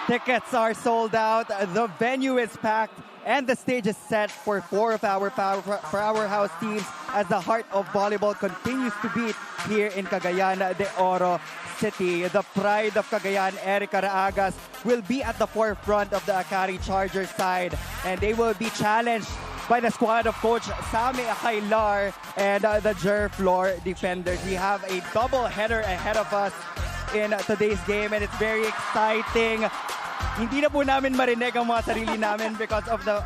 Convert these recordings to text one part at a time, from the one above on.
Tickets are sold out. The venue is packed. And the stage is set for four of our powerhouse teams as the heart of volleyball continues to beat here in Cagayan de Oro City. The pride of Cagayan, Erica Raagas, will be at the forefront of the Akari Chargers side. And they will be challenged by the squad of Coach Sammy Akailar and the Gerflor Defenders. We have a double header ahead of us in today's game, and it's very exciting. Hindi na po namin marinig ang mga sarili namin because of the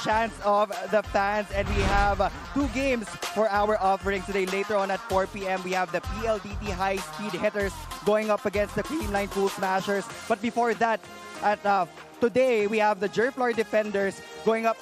chants of the fans, and we have two games for our offerings today. Later on at 4 p.m. we have the PLDT high-speed hitters going up against the Creamline Pool Smashers. But before that, at today we have the Gerflor Defenders going up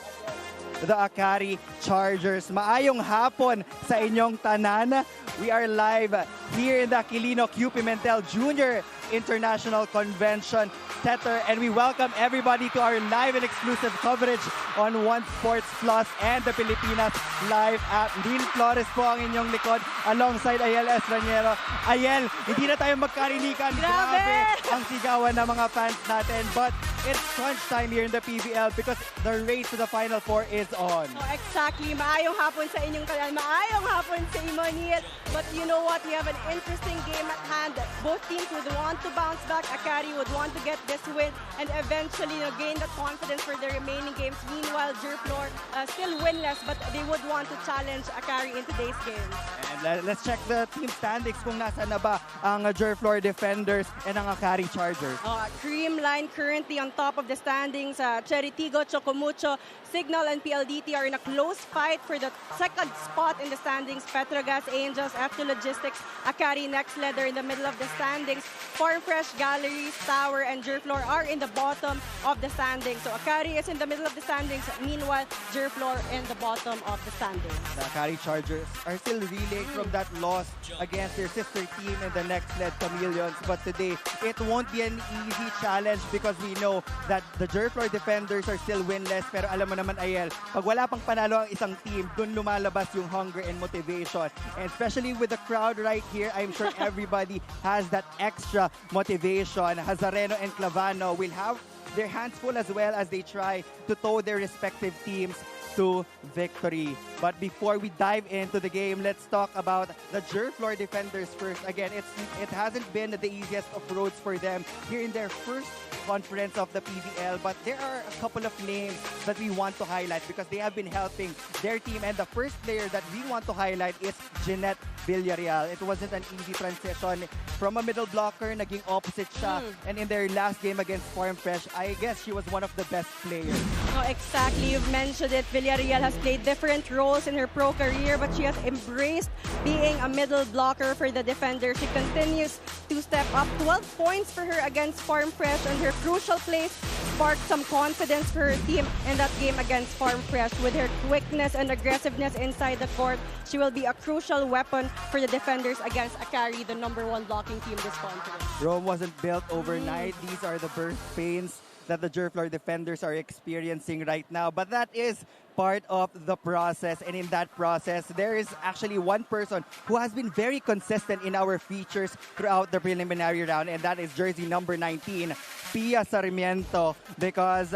the Akari Chargers. Maayong hapon sa inyong tanan. We are live here in the Aquilino Q. Pimentel Jr. International Convention Center, and we welcome everybody to our live and exclusive coverage on One Sports Plus and the Pilipinas Live app. Neil Flores po ang inyong likod alongside Ayel Estraniero. Ayel, hindi na tayo magkarinikan. Grabe ang sigawan ng mga fans natin. But it's crunch time here in the PVL because the race to the Final Four is on. Oh, exactly. Maayong hapon sa inyong kalan. Maayong hapon sa imo, Neil. But you know what? We have an interesting game at hand. Both teams would want to bounce back. Akari would want to get this win and eventually gain that confidence for the remaining games. Meanwhile, Gerflor still winless, but they would want to challenge Akari in today's game. And let's check the team standings kung nasa na ba ang Gerflor Defenders and ang Akari Chargers. Creamline currently on top of the standings. Cheritigo, Chocomucho, Signal, and PLDT are in a close fight for the second spot in the standings. Petrogas, Angels, F2 Logistics, Akari next leader in the middle of the standings. Farm Fresh, Galleries, Tower, and Gerflor are in the bottom of the standings. So Akari is in the middle of the standings. Meanwhile, Gerflor in the bottom of the standings. The Akari Chargers are still reeling from that loss against their sister team in the next led Chameleons. But today, it won't be an easy challenge because we know that the Gerflor Defenders are still winless. Pero alam mo naman, Ayel, pag wala pang panalo ang isang team, dun lumalabas yung hunger and motivation. And especially with the crowd right here, I'm sure everybody has that extra motivation. Hazareno and Clavano will have their hands full as well as they try to tow their respective teams to victory. But before we dive into the game, let's talk about the Gerflor Defenders first. Again, it hasn't been the easiest of roads for them here in their first conference of the PVL, but there are a couple of names that we want to highlight because they have been helping their team. And the first player that we want to highlight is Jeanette Villarreal. It wasn't an easy transition from a middle blocker, naging opposite siya. And in their last game against Farm Fresh, I guess she was one of the best players. Oh, exactly. You've mentioned it. Villarreal has played different roles in her pro career, but she has embraced being a middle blocker for the Defenders. She continues to step up. 12 points for her against Farm Fresh, and her crucial plays sparked some confidence for her team in that game against Farm Fresh. With her quickness and aggressiveness inside the court, she will be a crucial weapon for the Defenders against Akari, the #1 blocking team this conference. Rome wasn't built overnight. These are the birth pains that the Gerflor Defenders are experiencing right now. But that is part of the process. And in that process, there is actually one person who has been very consistent in our features throughout the preliminary round, and that is jersey number 19, Pia Sarmiento, because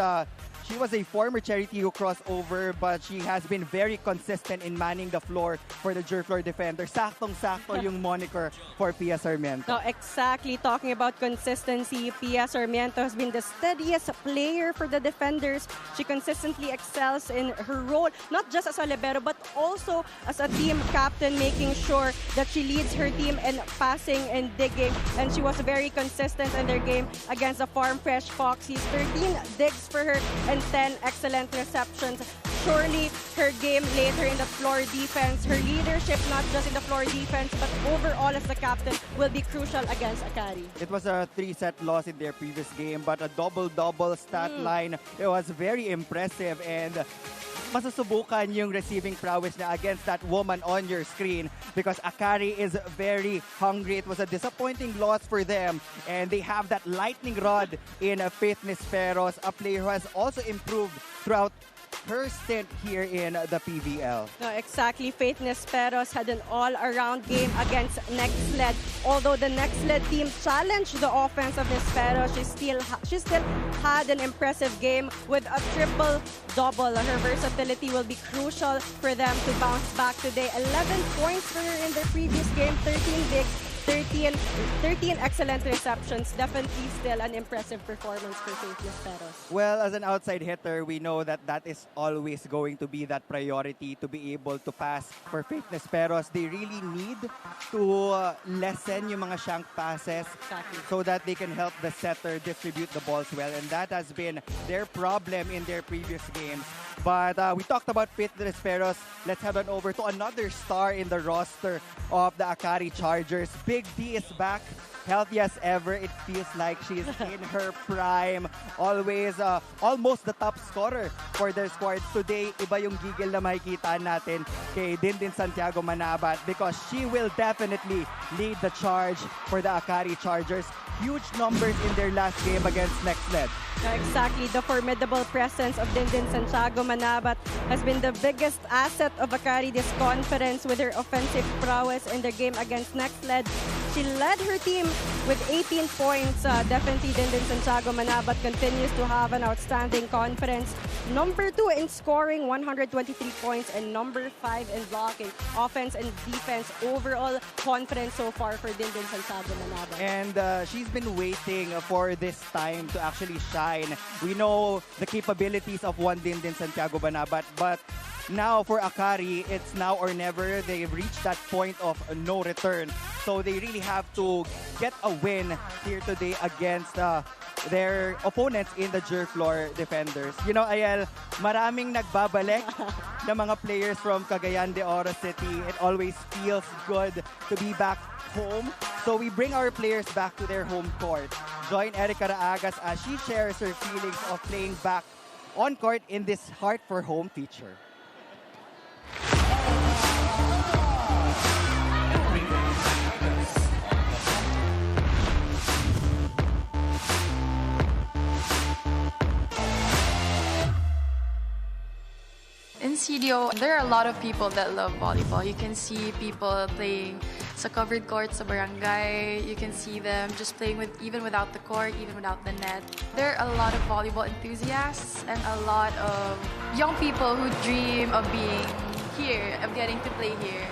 she was a former Cheritigo crossover, but she has been very consistent in manning the floor for the Gerflor Defenders. Saktong-sakto yung moniker for Pia Sarmiento. No, exactly. Talking about consistency, Pia Sarmiento has been the steadiest player for the Defenders. She consistently excels in her role, not just as a libero, but also as a team captain, making sure that she leads her team in passing and digging. And she was very consistent in their game against the Farm Fresh Foxies. 13 digs for her and 10 excellent receptions. Surely her game later in the floor defense, her leadership not just in the floor defense but overall as the captain will be crucial against Akari. It was a 3-set loss in their previous game, but a double-double stat line. It was very impressive, and masusubukan yung receiving prowess na against that woman on your screen because Akari is very hungry. It was a disappointing loss for them, and they have that lightning rod in Faith Nisferos, a player who has also improved throughout her stint here in the PVL. No, exactly. Faith Nesperos had an all-around game against Nextled. Although the Nextled team challenged the offense of Nesperos, she still had an impressive game with a triple-double. Her versatility will be crucial for them to bounce back today. 11 points for her in their previous game, 13 big, 13 excellent receptions. Definitely still an impressive performance for Faith Nesperos. Well, as an outside hitter, we know that that is always going to be that priority to be able to pass for Faith Nesperos. They really need to lessen yung mga shank passes Exactly. so that they can help the setter distribute the balls well. And that has been their problem in their previous games. But we talked about Faith Nesperos. Let's head on over to another star in the roster of the Akari Chargers. Big D is back, healthy as ever. It feels like she's in her prime. Always, almost the top scorer for their squad. Today, iba yung gigil na makikita natin kay Dindin Santiago Manabat because she will definitely lead the charge for the Akari Chargers. Huge numbers in their last game against Nextled. Exactly. The formidable presence of Dindin Santiago Manabat has been the biggest asset of Akari this conference with her offensive prowess in their game against Nextled. She led her team with 18 points. Definitely Dindin Santiago Manabat continues to have an outstanding conference. Number 2 in scoring, 123 points, and number 5 in blocking. Offense and defense overall conference so far for Dindin Santiago Manabat. And she's been waiting for this time to actually shine. We know the capabilities of one Dindin Santiago Manabat, but now for Akari, it's now or never. They've reached that point of no return. So they really have to get a win here today against their opponents in the Gerflor Defenders. You know, Ayel, maraming nagbabalik na mga players from Cagayan de Oro City. It always feels good to be back home. So we bring our players back to their home court. Join Erica Raagas as she shares her feelings of playing back on court in this Heart for Home feature. In CDO, there are a lot of people that love volleyball. You can see people playing sa covered court sa barangay. You can see them just playing with even without the court, even without the net. There are a lot of volleyball enthusiasts and a lot of young people who dream of being here, of getting to play here.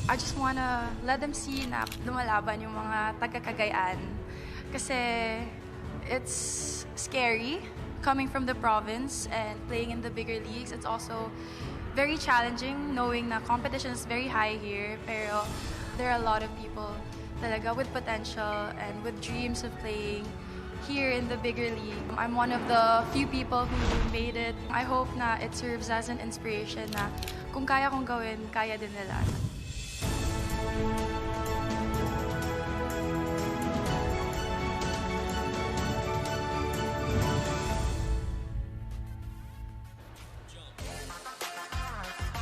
I just wanna let them see na lumalaban yung mga taga-Cagayan. Kasi it's scary coming from the province and playing in the bigger leagues. It's also very challenging knowing na competition is very high here. Pero there are a lot of people talaga with potential and with dreams of playing here in the bigger league. I'm one of the few people who made it. I hope na it serves as an inspiration na kung kaya kong gawin, kaya din nila.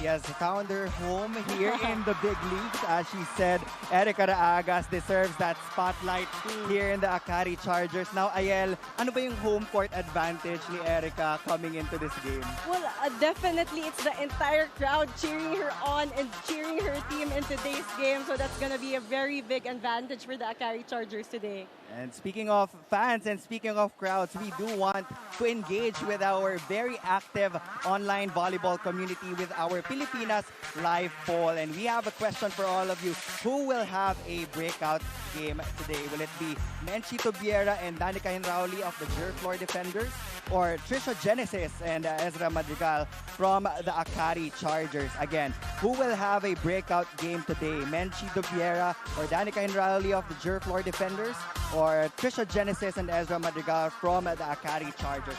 She has found her home here in the big leagues. As she said, Erica Raagas deserves that spotlight here in the Akari Chargers. Now, Ayel, ano ba yung home court advantage ni Erica coming into this game? Well, definitely it's the entire crowd cheering her on and cheering her team in today's game. So that's going to be a very big advantage for the Akari Chargers today. And speaking of fans and speaking of crowds, we do want to engage with our very active online volleyball community with our Pilipinas live poll. And we have a question for all of you. Who will have a breakout game today? Will it be Menchito Vieira and Danica Henrauli of the Gerflor Defenders? Or Trisha Genesis and Ezra Madrigal from the Akari Chargers? Again, who will have a breakout game today? Menchito Vieira or Danica Henrauli of the Gerflor Defenders? Or Trisha Genesis and Ezra Madrigal from the Akari Chargers?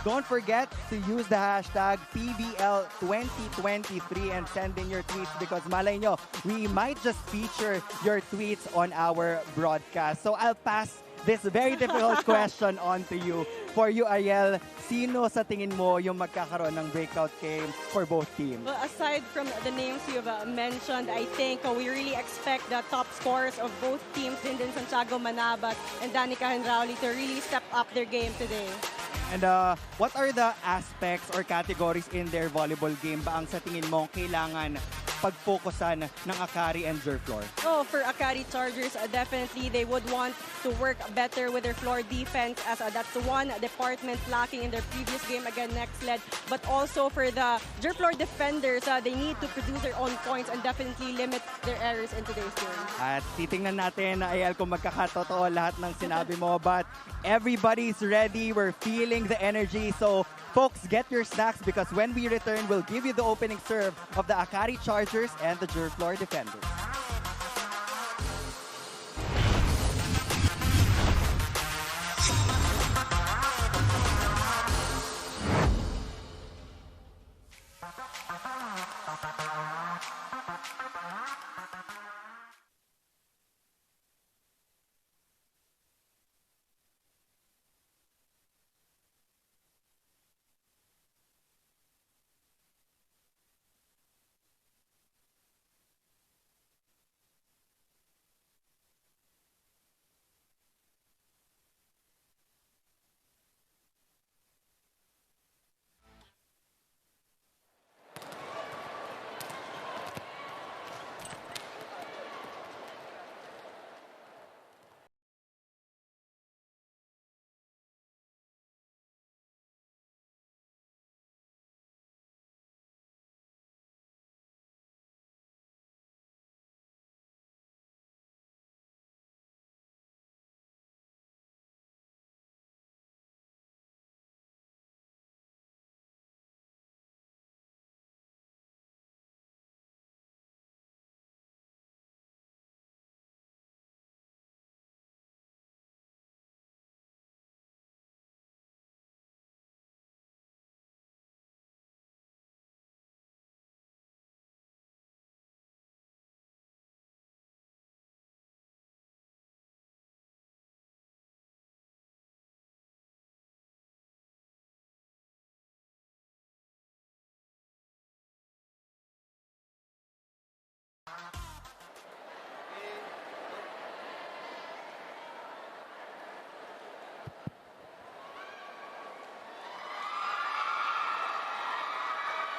Don't forget to use the hashtag PVL2023 and send in your tweets because malay nyo, we might just feature your tweets on our broadcast. So I'll pass this very difficult question onto you. For you, Ariel, sino sa tingin mo yung magkakaroon ng breakout game for both teams? Well, aside from the names you've mentioned, I think we really expect the top scorers of both teams, Linden Santiago Manabat and Danica Henrauli, to really step up their game today. And what are the aspects or categories in their volleyball game ba ang sa tingin mo kailangan pag-focusan ng Akari and Gerflor? Oh, for Akari Chargers, definitely they would want to work better with their floor defense, as that's one department lacking in their previous game against Nextled. But also for the Gerflor Defenders, they need to produce their own points and definitely limit their errors in today's game. At titingnan natin, Ayel, kung magkakatotoo lahat ng sinabi mo. But everybody's ready. We're feeling the energy. So, folks, get your snacks because when we return, we'll give you the opening serve of the Akari Chargers and the Gerflor Defenders.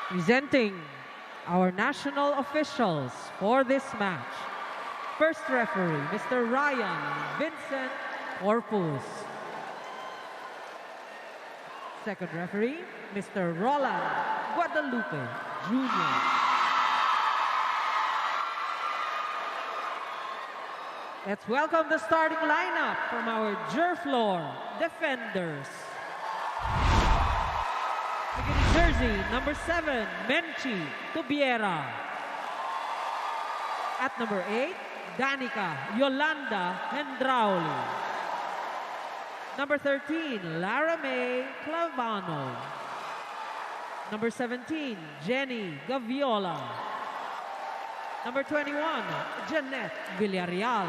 Presenting our national officials for this match. First referee, Mr. Ryan Vincent Corpus. Second referee, Mr. Roland Guadalupe Jr. Let's welcome the starting lineup from our Gerflor Defenders. Beginning jersey, number 7, Menchi Tubiera. At number 8, Danica Yolanda Hendrauli. Number 13, Lara May Clavano. Number 17, Jenny Gaviola. Number 21, Jeanette Villarreal.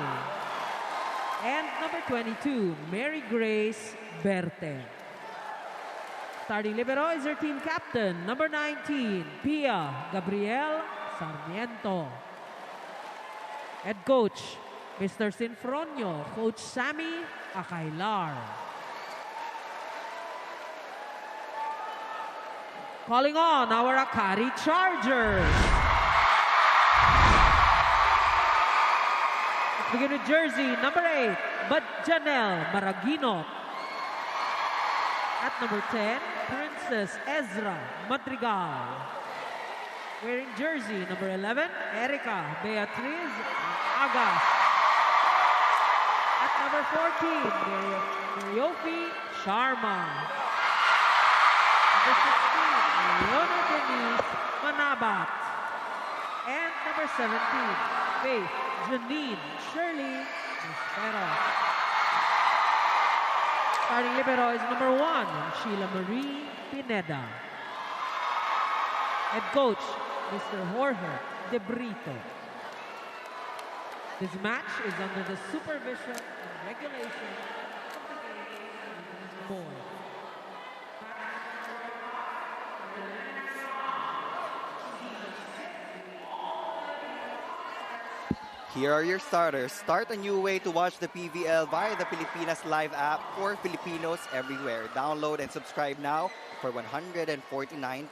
And number 22, Mary Grace Berte. Starting libero is their team captain, number 19, Pia Gabriel Sarmiento. Head coach, Mr. Sinfronio, Coach Sammy Akailar. Calling on our Akari Chargers. Let's begin with jersey, number 8, Bud Janelle Maragino. At number 10, Princess Ezra Madrigal. Wearing jersey number 11, Erica Beatriz Agas. At number 14, Mariofi Sharma. Number 16, Leona Denise Manabat. And number 17, Faith Janine Shirley Espero. Starting libero is number 1, Sheila Marie Pineda. Head coach, Mr. Jorge De Brito. This match is under the supervision and regulation board. Here are your starters. Start a new way to watch the PVL via the Pilipinas Live app for Filipinos everywhere. Download and subscribe now for 149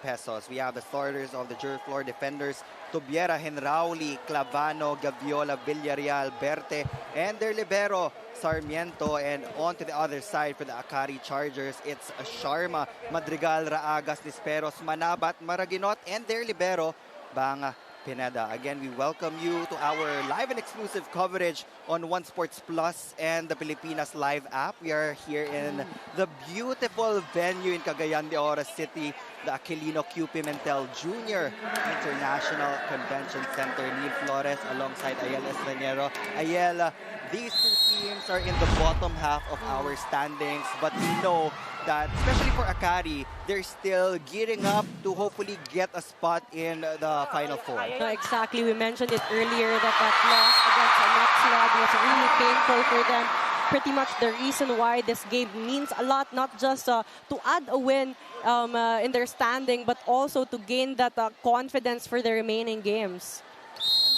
pesos. We have the starters of the Gerflor Defenders, Tubiera, Henrauli, Clavano, Gaviola, Villarreal, Berte, and their libero, Sarmiento. And on to the other side for the Akari Chargers, it's Sharma, Madrigal, Raagas, Nisperos, Manabat, Maraginot, and their libero, Banga Pineda. Again, we welcome you to our live and exclusive coverage on One Sports Plus and the Pilipinas Live app. We are here in the beautiful venue in Cagayan de Oro City, the Aquilino Q. Pimentel Jr. International Convention Center. Neil Flores alongside Ayel Estranero. Ayel, these two teams are in the bottom half of our standings, but we know that, especially for Akari, they're still gearing up to hopefully get a spot in the Final Four. No, exactly. We mentioned it earlier that loss against Nexlad was really painful for them. Pretty much the reason why this game means a lot, not just to add a win in their standing, but also to gain that confidence for the remaining games.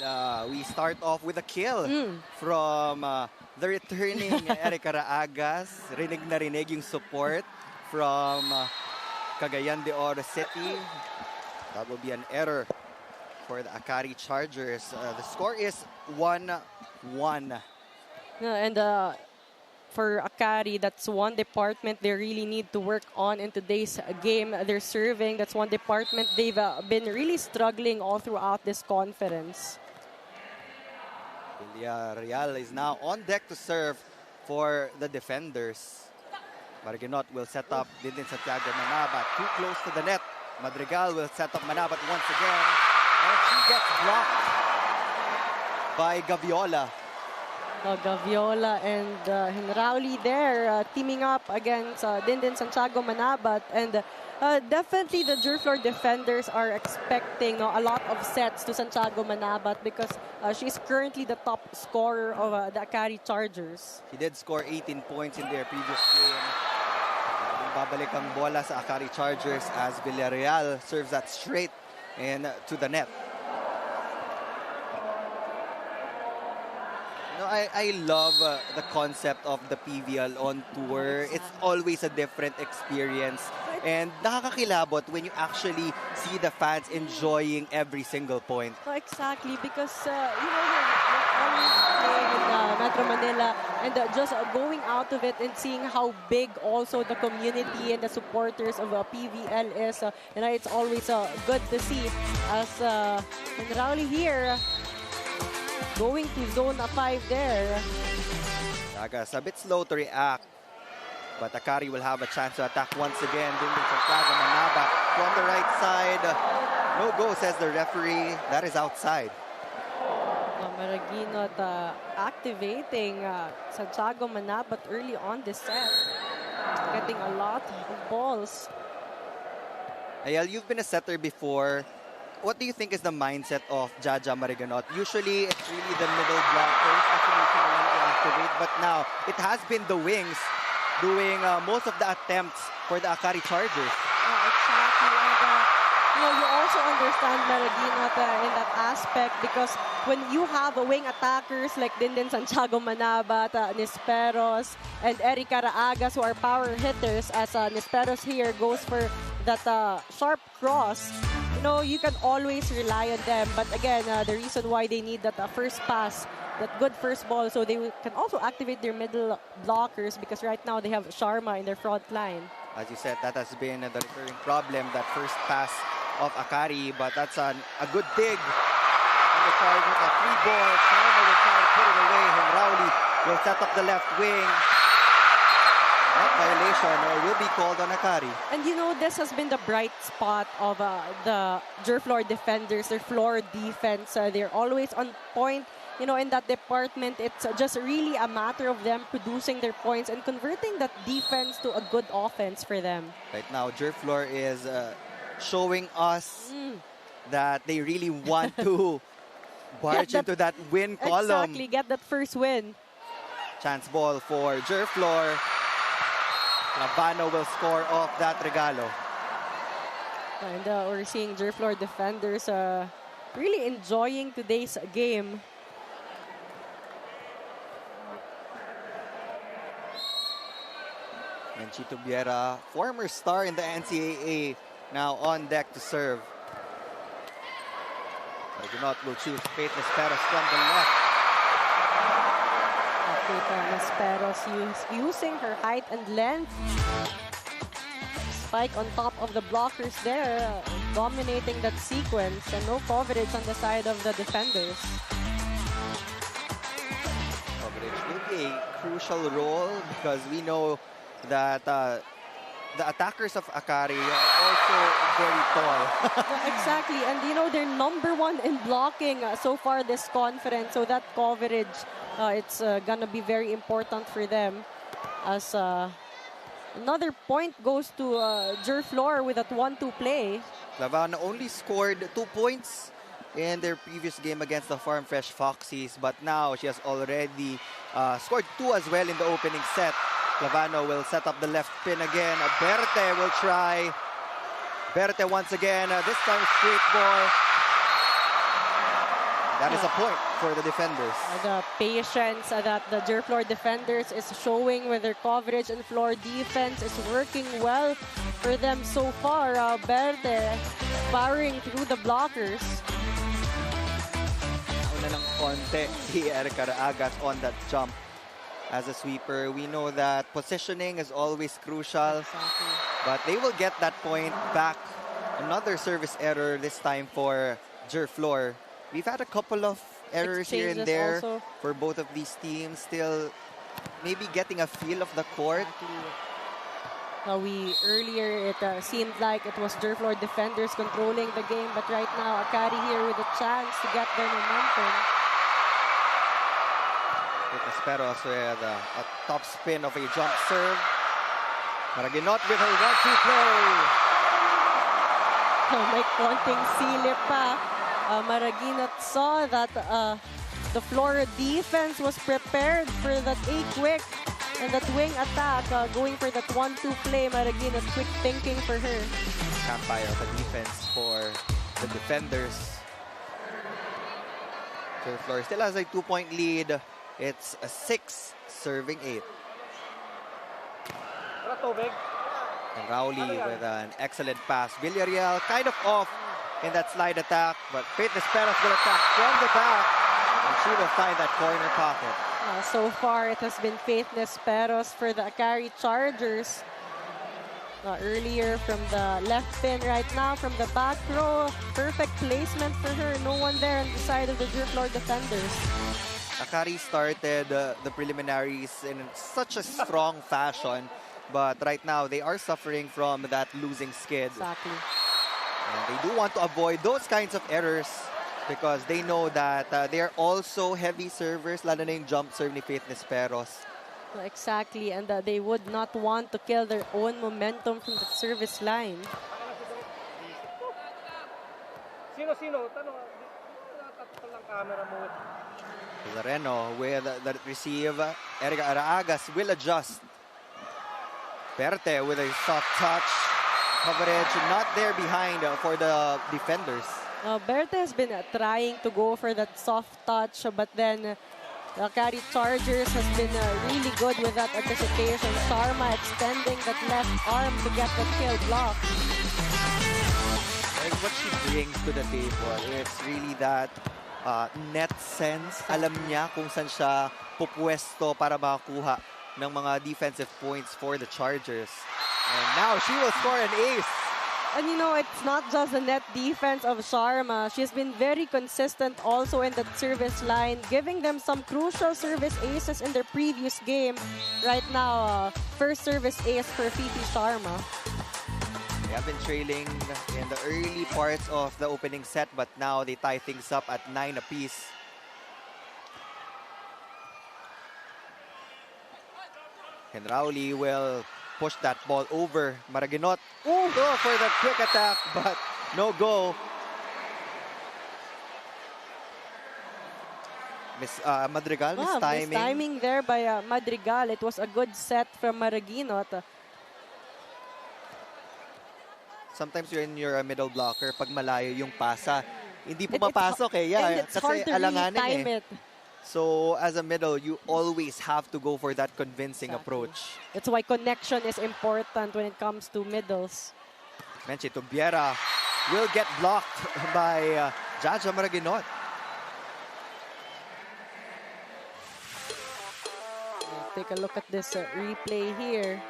And we start off with a kill from the returning Erika Raagas. Rinig na rinig yung support from Cagayan de Oro City. That will be an error for the Akari Chargers. The score is 1-1. And for Akari, that's one department they really need to work on in today's game. They're serving. That's one department they've been really struggling all throughout this conference. Villarreal is now on deck to serve for the defenders. Maraginot will set up Dindin Santiago Manabat too close to the net. Madrigal will set up Manabat once again. And she gets blocked by Gaviola. Gaviola and Henrauli there teaming up against Dindin Santiago Manabat. And definitely the Gerflor Defenders are expecting a lot of sets to Santiago Manabat because she's currently the top scorer of the Akari Chargers. He did score 18 points in their previous game. Babalik ang bola sa Akari Chargers as Villarreal serves that straight to the net. I love the concept of the PVL on tour. It's always a different experience. And nakakakilabot when you actually see the fans enjoying every single point. Oh, exactly, because we're always playing in Metro Manila and just going out of it and seeing how big also the community and the supporters of PVL is. And it's always good to see as Rauli here going to zone 5 there. Sagas a bit slow to react, but Akari will have a chance to attack once again. Dindin Santiago Manabat from the right side. No go, says the referee. That is outside. Maraginot activating Santiago Manabat early on this set. Getting a lot of balls. Ayel, you've been a setter before. What do you think is the mindset of Jaja Mariganot? Usually, it's really the middle blockers to activate, but now it has been the wings doing most of the attempts for the Akari Chargers. Exactly. And, you also understand Mariganot in that aspect because when you have wing attackers like Dindin Santiago Manabat, Nisperos, and Erika Raagas who are power hitters, as Nisperos here goes for that sharp cross, you can always rely on them. But again, the reason why they need that first pass, that good first ball, so they can also activate their middle blockers because right now they have Sharma in their front line. As you said, that has been the recurring problem, that first pass of Akari, but that's a good dig. And the Chargers, a free ball. Sharma will try to put it away. Henrauli will set up the left wing. That violation will be called on Akari. And this has been the bright spot of the Gerflor Defenders, their floor defense. They're always on point. In that department, it's just really a matter of them producing their points and converting that defense to a good offense for them. Right now, Gerflor is showing us that they really want to barge into that win column. Exactly, get that first win. Chance ball for Gerflor. Labano will score off that regalo. And we're seeing Gerflor Defenders really enjoying today's game. And Chito Viera, former star in the NCAA, now on deck to serve. Argonaut will choose Faith Nesperos from the left. Nesperos using her height and length. Spike on top of the blockers there, dominating that sequence, and no coverage on the side of the defenders. Coverage will be a crucial role because we know that the attackers of Akari are also very tall. Yeah, exactly, and you know they're #1 in blocking so far this conference, so that coverage, it's gonna be very important for them. As another point goes to Gerflor with that 1-2 play. Lavan only scored 2 points in their previous game against the Farm Fresh Foxies, but now she has already scored 2 as well in the opening set. Lavano will set up the left pin again. Berte will try. Berte once again. This time straight ball. That is a point for the defenders. The patience that the Gerflor Defenders is showing with their coverage and floor defense is working well for them so far. Berte powering through the blockers. Una lang konti si Erika Raagas on that jump. As a sweeper, we know that positioning is always crucial, Exactly. but they will get that point back. Another service error this time for Gerflor. We've had a couple of errors here and Exchanges there also. for both of these teams. Still, maybe getting a feel of the court. Earlier it seemed like it was Gerflor Defenders controlling the game, but right now Akari here with a chance to get their momentum. Esperos with a top spin of a jump serve. Maraginot with her 1-2 play. May konting silip pa. Maraginot saw that the floor defense was prepared for that A-quick and that wing attack. Going for that 1-2 play, Maraginot, quick thinking for her. Campfire of a defense for the defenders. Gerflor still has a 2-point lead. It's a 6 serving 8. And Rowley with an excellent pass. Villarreal kind of off in that slide attack, but Faith Nesperos will attack from the back, and she will find that corner pocket. So far, it has been Faith Nesperos for the Akari Chargers. Earlier from the left pin, right now from the back row. Perfect placement for her. No one there on the side of the Gerflor Defenders. Akari started the preliminaries in such a strong fashion, but right now they are suffering from that losing skid. Exactly. And they do want to avoid those kinds of errors because they know that they are also heavy servers, lalo na yung jump serve ni Faith Nesperos. Exactly, and they would not want to kill their own momentum from the service line. Sino? Tanong, lang camera mo. Lareno with the receive. Erika Araagas will adjust. Berte with a soft touch. Coverage not there behind for the defenders. Berte has been trying to go for that soft touch, but then the Akari Chargers has been really good with that anticipation. Sharma extending that left arm to get the kill block. And what she brings to the table, it's really that net sense. Alam niya kung saan siya pupwesto para makakuha ng mga defensive points for the Chargers. And now she will score an ace. And you know, it's not just the net defense of Sharma. She's been very consistent also in the service line, giving them some crucial service aces in their previous game. Right now, first service ace for Fifi Sharma. They have been trailing in the early parts of the opening set, but now they tie things up at 9 apiece. And Rowley will push that ball over. Maraginot go for the quick attack, but no go. Madrigal, mistiming there by Madrigal. It was a good set from Maraginot. sometimes you're in your middle blocker, pag malayo yung pasa, hindi It's pumapasok eh. Yeah, and it's kasi hard to really alanganin time eh. it. So as a middle, you always have to go for that convincing Exactly. approach. That's why connection is important when it comes to middles. Menchi Tumbiera will get blocked by Jaja Maraginot. Take a look at this replay here.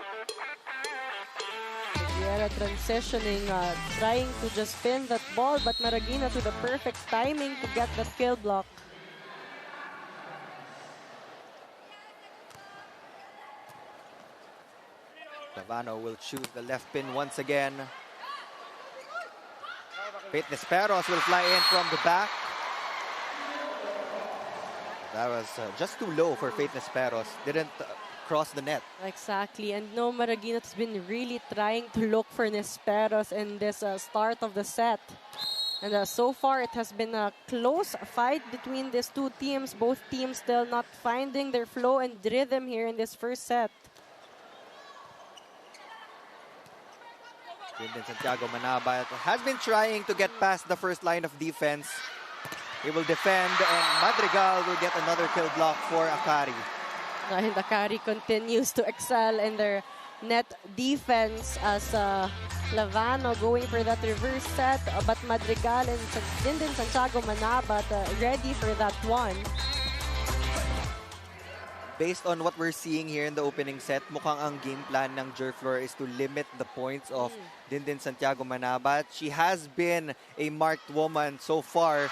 Tumbiera transitioning, trying to just spin that ball, but Maragina to the perfect timing to get that kill block. Lavano will choose the left pin once again. Faith Nesperos will fly in from the back. That was just too low for Faith Nesperos. Didn't cross the net. Exactly, and no, Maragina has been really trying to look for Nesperos in this start of the set. And so far, it has been a close fight between these two teams. Both teams still not finding their flow and rhythm here in this first set. Then Santiago Manabat has been trying to get past the first line of defense. He will defend, and Madrigal will get another kill block for Akari. And Akari continues to excel in their net defense as Lavano going for that reverse set, but Madrigal and then Santiago Manabat ready for that one. Based on what we're seeing here in the opening set, mukhang ang game plan ng Gerflor is to limit the points of Dindin Santiago Manabat. She has been a marked woman so far,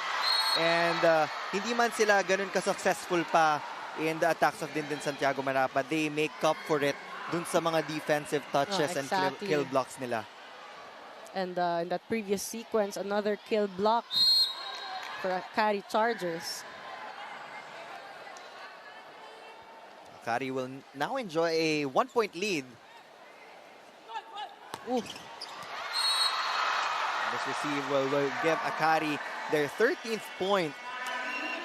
and hindi man sila ganun ka-successful pa in the attacks of Dindin Santiago Manabat. They make up for it dun sa mga defensive touches and kill blocks nila. And in that previous sequence, another kill block for Akari Chargers. Akari will now enjoy a 1-point lead. Ooh. This receive will give Akari their 13th point.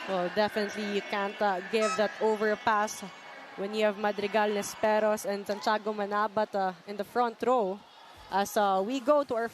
Well, definitely you can't give that overpass when you have Madrigal, Nesperos, and Santiago Manabat in the front row. As we go to our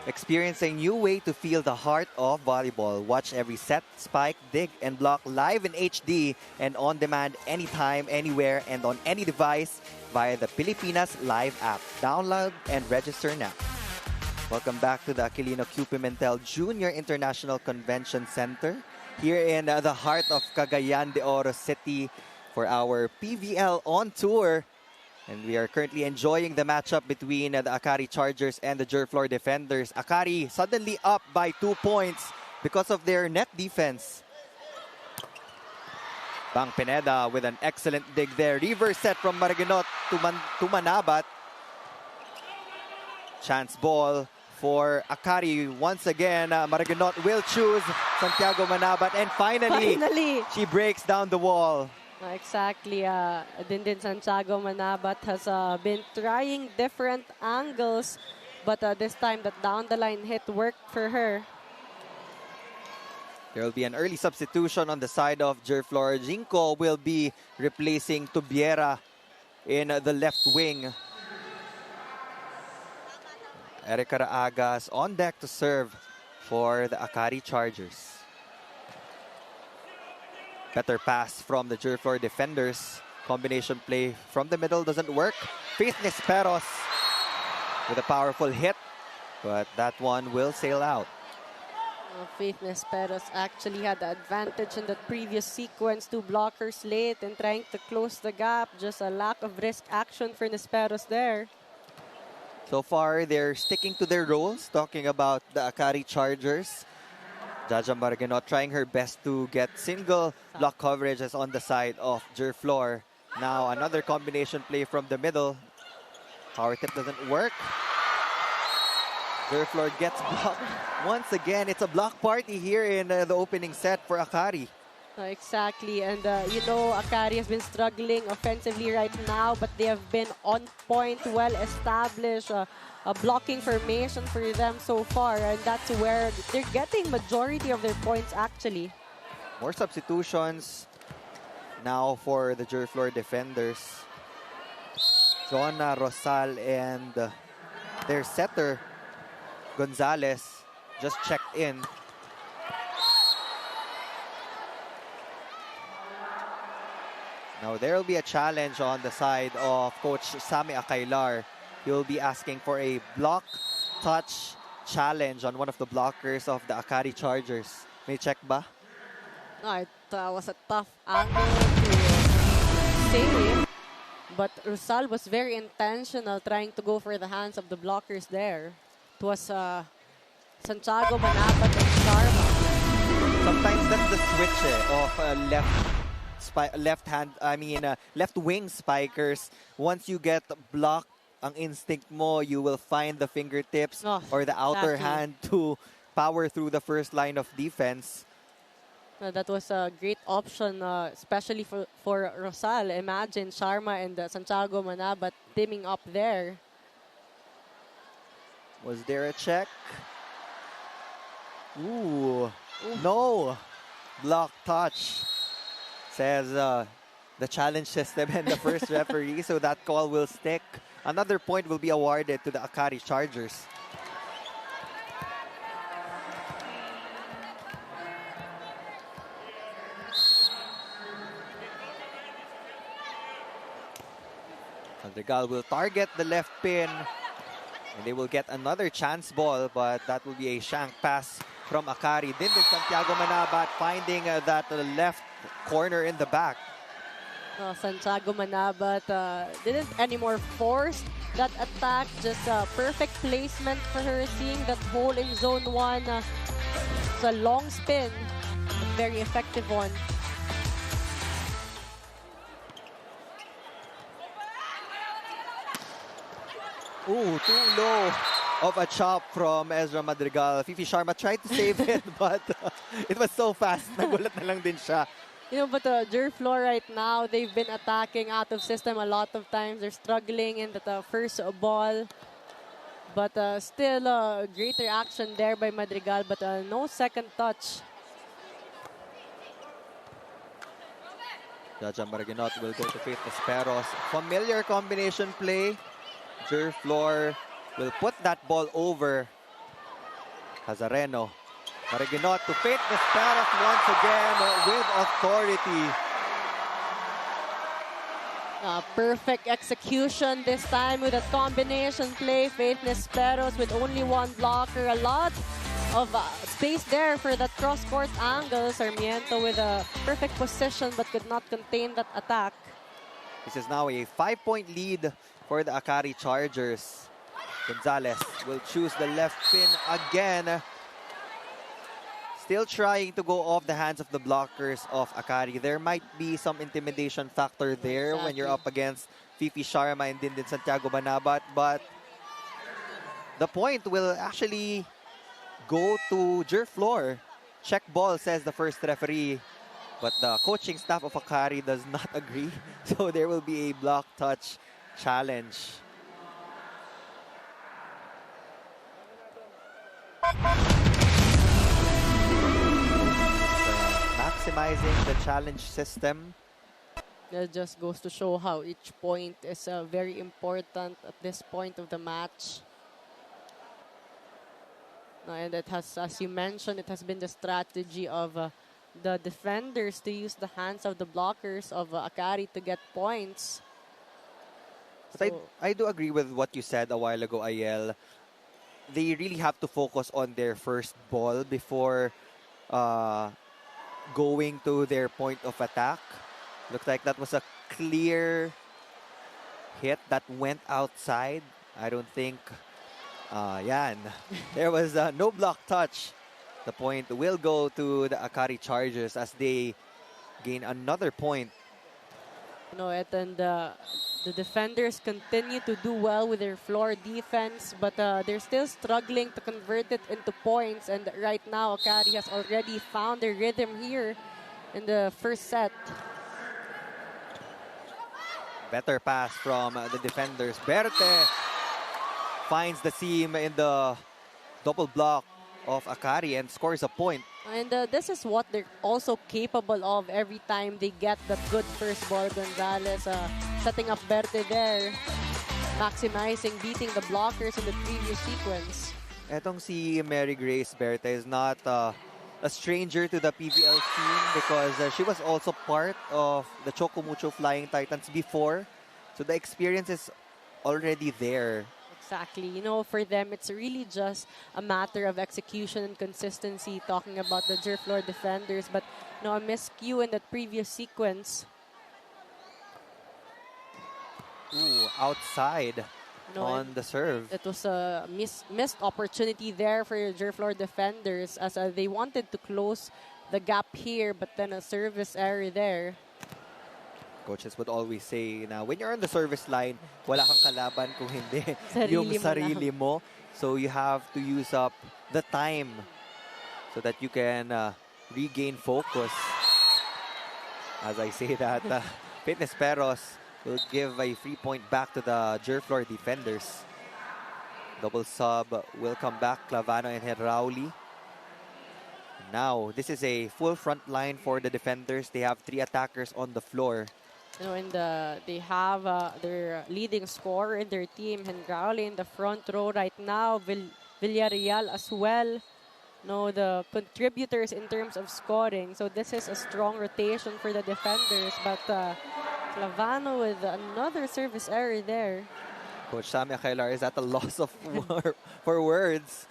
Experience a new way to feel the heart of volleyball. Watch every set, spike, dig, and block live in HD and on demand anytime, anywhere, and on any device via the Pilipinas Live app. Download and register now. Welcome back to the Aquilino Q. Pimentel Junior International Convention Center here in the heart of Cagayan de Oro City for our PVL on tour. And we are currently enjoying the matchup between the Akari Chargers and the Gerflor Defenders. Akari suddenly up by 2 points because of their net defense. Bang Pineda with an excellent dig there. Reverse set from Maraguinot to Manabat. Chance ball for Akari once again. Maraguinot will choose Santiago Manabat, and finally she breaks down the wall. Exactly. Dindin Santiago Manabat has been trying different angles, but this time that down the line hit worked for her. There will be an early substitution on the side of Gerflor. Jinko will be replacing Tubiera in the left wing. Erica Raagas on deck to serve for the Akari Chargers. Better pass from the Gerflor Defenders. Combination play from the middle doesn't work. Faith Nisperos with a powerful hit, but that one will sail out. Faith Nisperos actually had the advantage in the previous sequence. 2 blockers late and trying to close the gap. Just a lack of risk action for Nisperos there. So far, they're sticking to their roles, talking about the Akari Chargers. Jaja Maraguinot trying her best to get single block coverages on the side of Gerflor. Now another combination play from the middle. Power tip doesn't work. Gerflor gets blocked. Once again, it's a block party here in the opening set for Akari. Exactly, and you know, Akari has been struggling offensively right now, but they have been on point, well established, a blocking formation for them so far, and that's where they're getting majority of their points actually. More substitutions now for the Gerflor Defenders. Jonah, Rosal, and their setter, Gonzalez, just checked in. Now there will be a challenge on the side of Coach Sammy Akailar. He will be asking for a block touch challenge on one of the blockers of the Akari Chargers. May check ba? No, it was a tough angle to save, but Rosal was very intentional trying to go for the hands of the blockers there. It was Santiago Manabat and Sharma. Sometimes that's the switch of left wing spikers. Once you get blocked, ang instinct mo, you will find the fingertips or the outer hand to power through the first line of defense. That was a great option, especially for Rosal. Imagine Sharma and Santiago Manabat teaming up there. Was there a check? Ooh. No. Block touch, says the challenge system and the first referee, so that call will stick. Another point will be awarded to the Akari Chargers. Madrigal will target the left pin, and they will get another chance ball, but that will be a shank pass from Akari. Dindin Santiago Manabat finding that left corner in the back. Santiago Manabat didn't anymore force that attack, just perfect placement for her, seeing that hole in zone 1. It's a long spin, a very effective one. Ooh, too low of a chop from Ezra Madrigal. Fifi Sharma tried to save it, but it was so fast. Nagulat na lang din siya. You know, but Gerflor right now, they've been attacking out of system a lot of times. They're struggling in the first ball. But still greater action there by Madrigal, but no second touch. Jaja Maraguinot will go to Faith Nisperos. Familiar combination play. Gerflor will put that ball over Hazareno. Maraguinot to Faith Nisperos once again with authority. Perfect execution this time with a combination play. Faith Nisperos with only one blocker. A lot of space there for that cross-court angle. Sarmiento with a perfect position but could not contain that attack. This is now a 5-point lead for the Akari Chargers. Gonzalez will choose the left pin again. Still trying to go off the hands of the blockers of Akari. There might be some intimidation factor there when you're up against Fifi Sharma and Dindin Santiago Manabat, but the point will actually go to Gerflor. Check ball, says the first referee, but the coaching staff of Akari does not agree, so there will be a block touch challenge. Maximizing the challenge system. That just goes to show how each point is very important at this point of the match. And it has, as you mentioned, it has been the strategy of the defenders to use the hands of the blockers of Akari to get points. But I do agree with what you said a while ago, Ayel. They really have to focus on their first ball before going to their point of attack. Looks like that was a clear hit that went outside. I don't think, yan. There was no block touch. The point will go to the Akari Chargers as they gain another point. And the defenders continue to do well with their floor defense, but they're still struggling to convert it into points. And right now, Akari has already found their rhythm here in the first set. Better pass from the defenders. Berte finds the seam in the double block of Akari and scores a point. And this is what they're also capable of every time they get that good first ball. Gonzalez setting up Berte there, maximizing, beating the blockers in the previous sequence. Etong si Mary Grace Berte is not a stranger to the PVL scene because she was also part of the Choco Mucho Flying Titans before. So the experience is already there. Exactly. For them, it's really just a matter of execution and consistency, talking about the Gerflor Defenders. But, a miscue in that previous sequence. Ooh, outside on the serve. It was a missed opportunity there for your Gerflor Defenders as they wanted to close the gap here, but then a service error there. Coaches would always say na when you're on the service line, wala kang kalaban kung hindi yung sarili mo. So you have to use up the time so that you can regain focus. As I say that, Fitness Peros will give a free point back to the Gerflor Defenders. Double sub will come back, Clavano and Henrauli. Now, this is a full front line for the defenders. They have 3 attackers on the floor. And they have their leading scorer in their team, Henrauli, in the front row right now. Villarreal as well. The contributors in terms of scoring. So this is a strong rotation for the defenders. But Clavano with another service error there. Coach Sammy Akelar is at a loss of for words.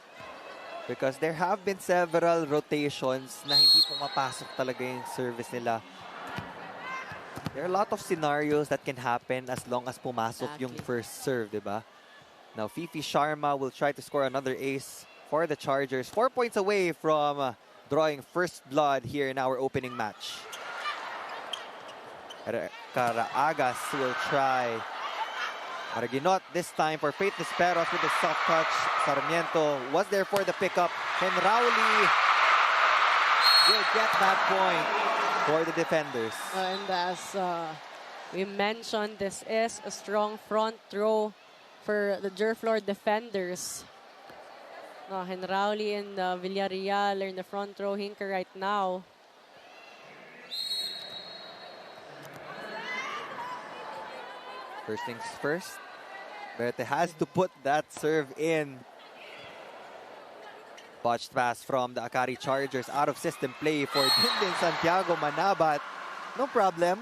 Because there have been several rotations na hindi pumapasok talaga yung service nila. There are a lot of scenarios that can happen as long as pumasok yung first serve, diba? Now, Fifi Sharma will try to score another ace for the Chargers. 4 points away from drawing first blood here in our opening match. Caraagas will try. Maraginot this time for Faith Nisperos with a soft touch. Sarmiento was there for the pickup. Henrauli will get that point for the defenders. And as we mentioned, this is a strong front row for the Gerflor Defenders. Henrauli and Villarreal are in the front row hinker right now. First things first, Berte has to put that serve in. Botched pass from the Akari Chargers, out of system play for Dindin Santiago Manabat. No problem.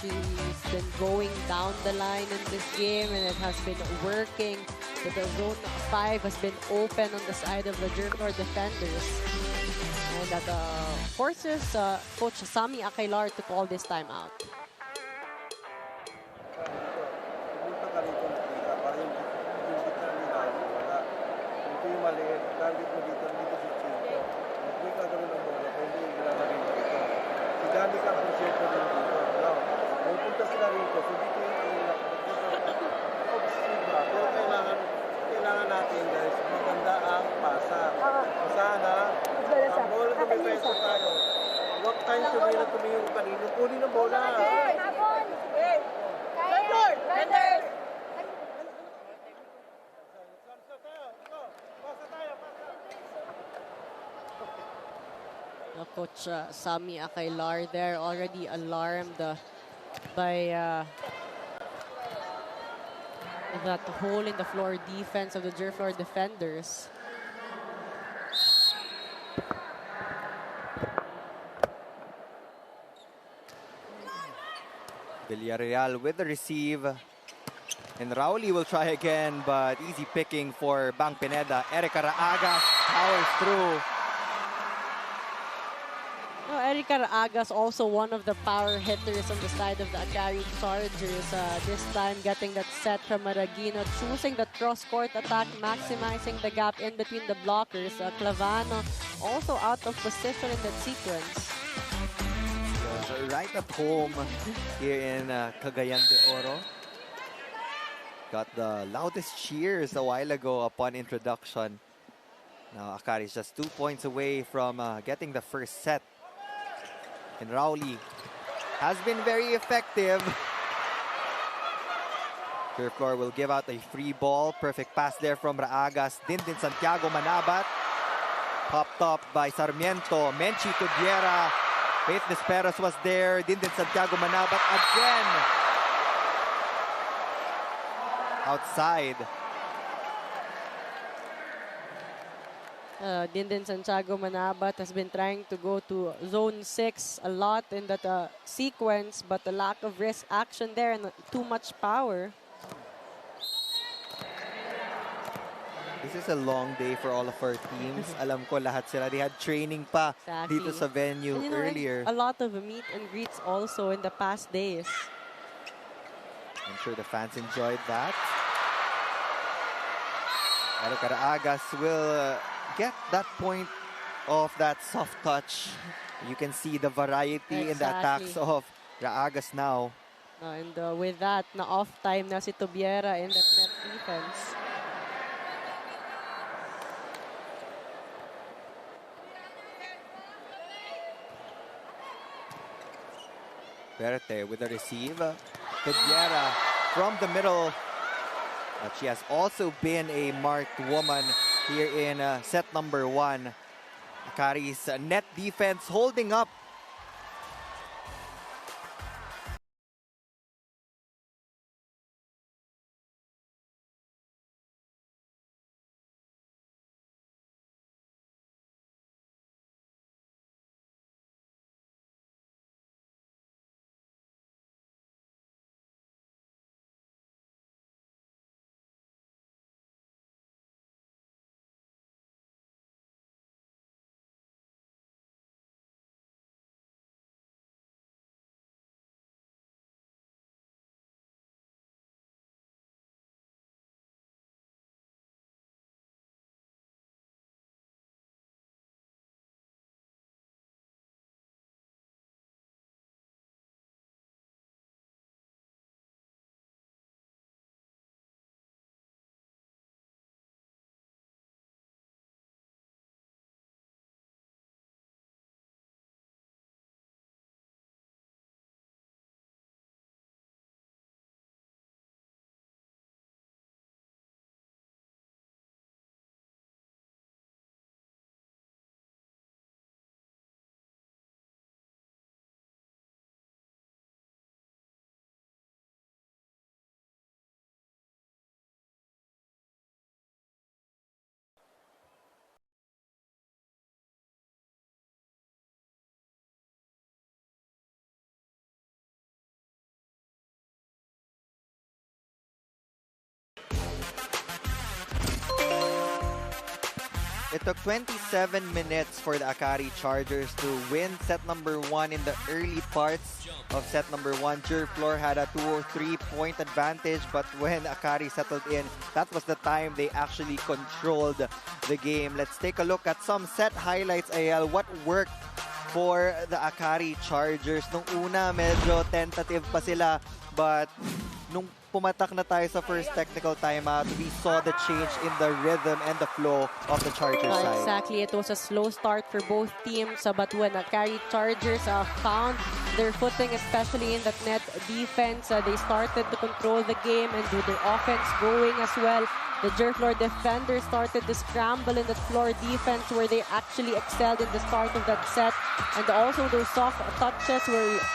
She's been going down the line in this game and it has been working. But the zone 5 has been open on the side of the Gerflor Defenders. And that forces Coach Sammy Akelar to call this time out. maliit, target mo dito si Chinto. May gagawin ng bola, kung hindi ilalagay mo dito. Si Danica ang center din dito. Now, pupunta sila rito, so dito yung kanila. Pero kailangan natin guys, maganda ang pasa. Sana, ang bola dumipeso tayo. Huwag tayong tumingin kanino. Kunin ang bola. Defenders! Coach Sami Akailar there already alarmed by that hole in the floor defense of the Gerflor Defenders. Villarreal with the receive. And Rauli will try again, but easy picking for Bang Pineda. Erica Raagas powers through. Erica Raagas also one of the power hitters on the side of the Akari Chargers. This time getting that set from Maragino, choosing the cross-court attack, maximizing the gap in between the blockers. Clavano also out of position in that sequence. Right at home here in Cagayan de Oro. Got the loudest cheers a while ago upon introduction. Now Akari is just 2 points away from getting the first set. And Rauli has been very effective. Gerflor will give out a free ball. Perfect pass there from Raagas. Dindin Santiago Manabat. Popped up by Sarmiento. Menchi Tubiera. Faith Desperos was there. Dindin Santiago Manabat again. Outside. Dindin Santiago Manabat has been trying to go to zone 6 a lot in that sequence, but the lack of risk action there and too much power. This is a long day for all of our teams. Alam ko lahat sila. They had training pa dito sa venue And, earlier. A lot of meet and greets also in the past days. I'm sure the fans enjoyed that. Erica Raagas will get that point of that soft touch. You can see the variety in the attacks of Raagas now. And with that, na off time na si Tubiera in that net defense. Verte with the receive. Tubiera from the middle. But she has also been a marked woman here in set number 1. Akari's net defense holding up It took 27 minutes for the Akari Chargers to win set number 1 in the early parts of set number 1. Gerflor had a 2 or 3 point advantage, but when Akari settled in, that was the time they actually controlled the game. Let's take a look at some set highlights, AL. What worked for the Akari Chargers? Nung una, medyo tentative pa sila, but nung pumatak na tayo sa first technical timeout, we saw the change in the rhythm and the flow of the Chargers side. Exactly. It was a slow start for both teams, but when Akari Chargers found their footing, especially in that net defense, they started to control the game and do their offense going as well. The Gerflor Defenders started to scramble in the floor defense where they actually excelled in the start of that set. And also those soft touches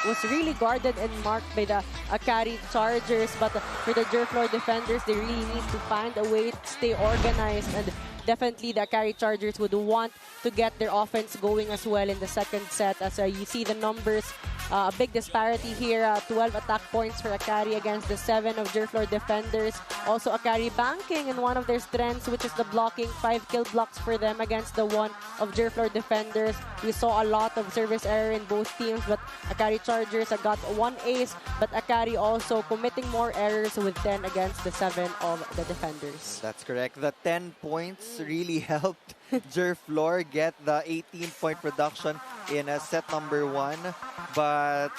was really guarded and marked by the Akari Chargers. But for the Gerflor Defenders, they really need to find a way to stay organized. And definitely the Akari Chargers would want to get their offense going as well in the second set. As you see the numbers, a big disparity here, 12 attack points for Akari against the 7 of Gerflor Defenders. Also Akari banking in one of their strengths, which is the blocking, 5 kill blocks for them against the 1 of Gerflor Defenders. We saw a lot of service error in both teams, but Akari Chargers got 1 ace, but Akari also committing more errors with 10 against the 7 of the Defenders. That's correct. The 10 points really helped Gerflor get the 18-point production in set number 1. But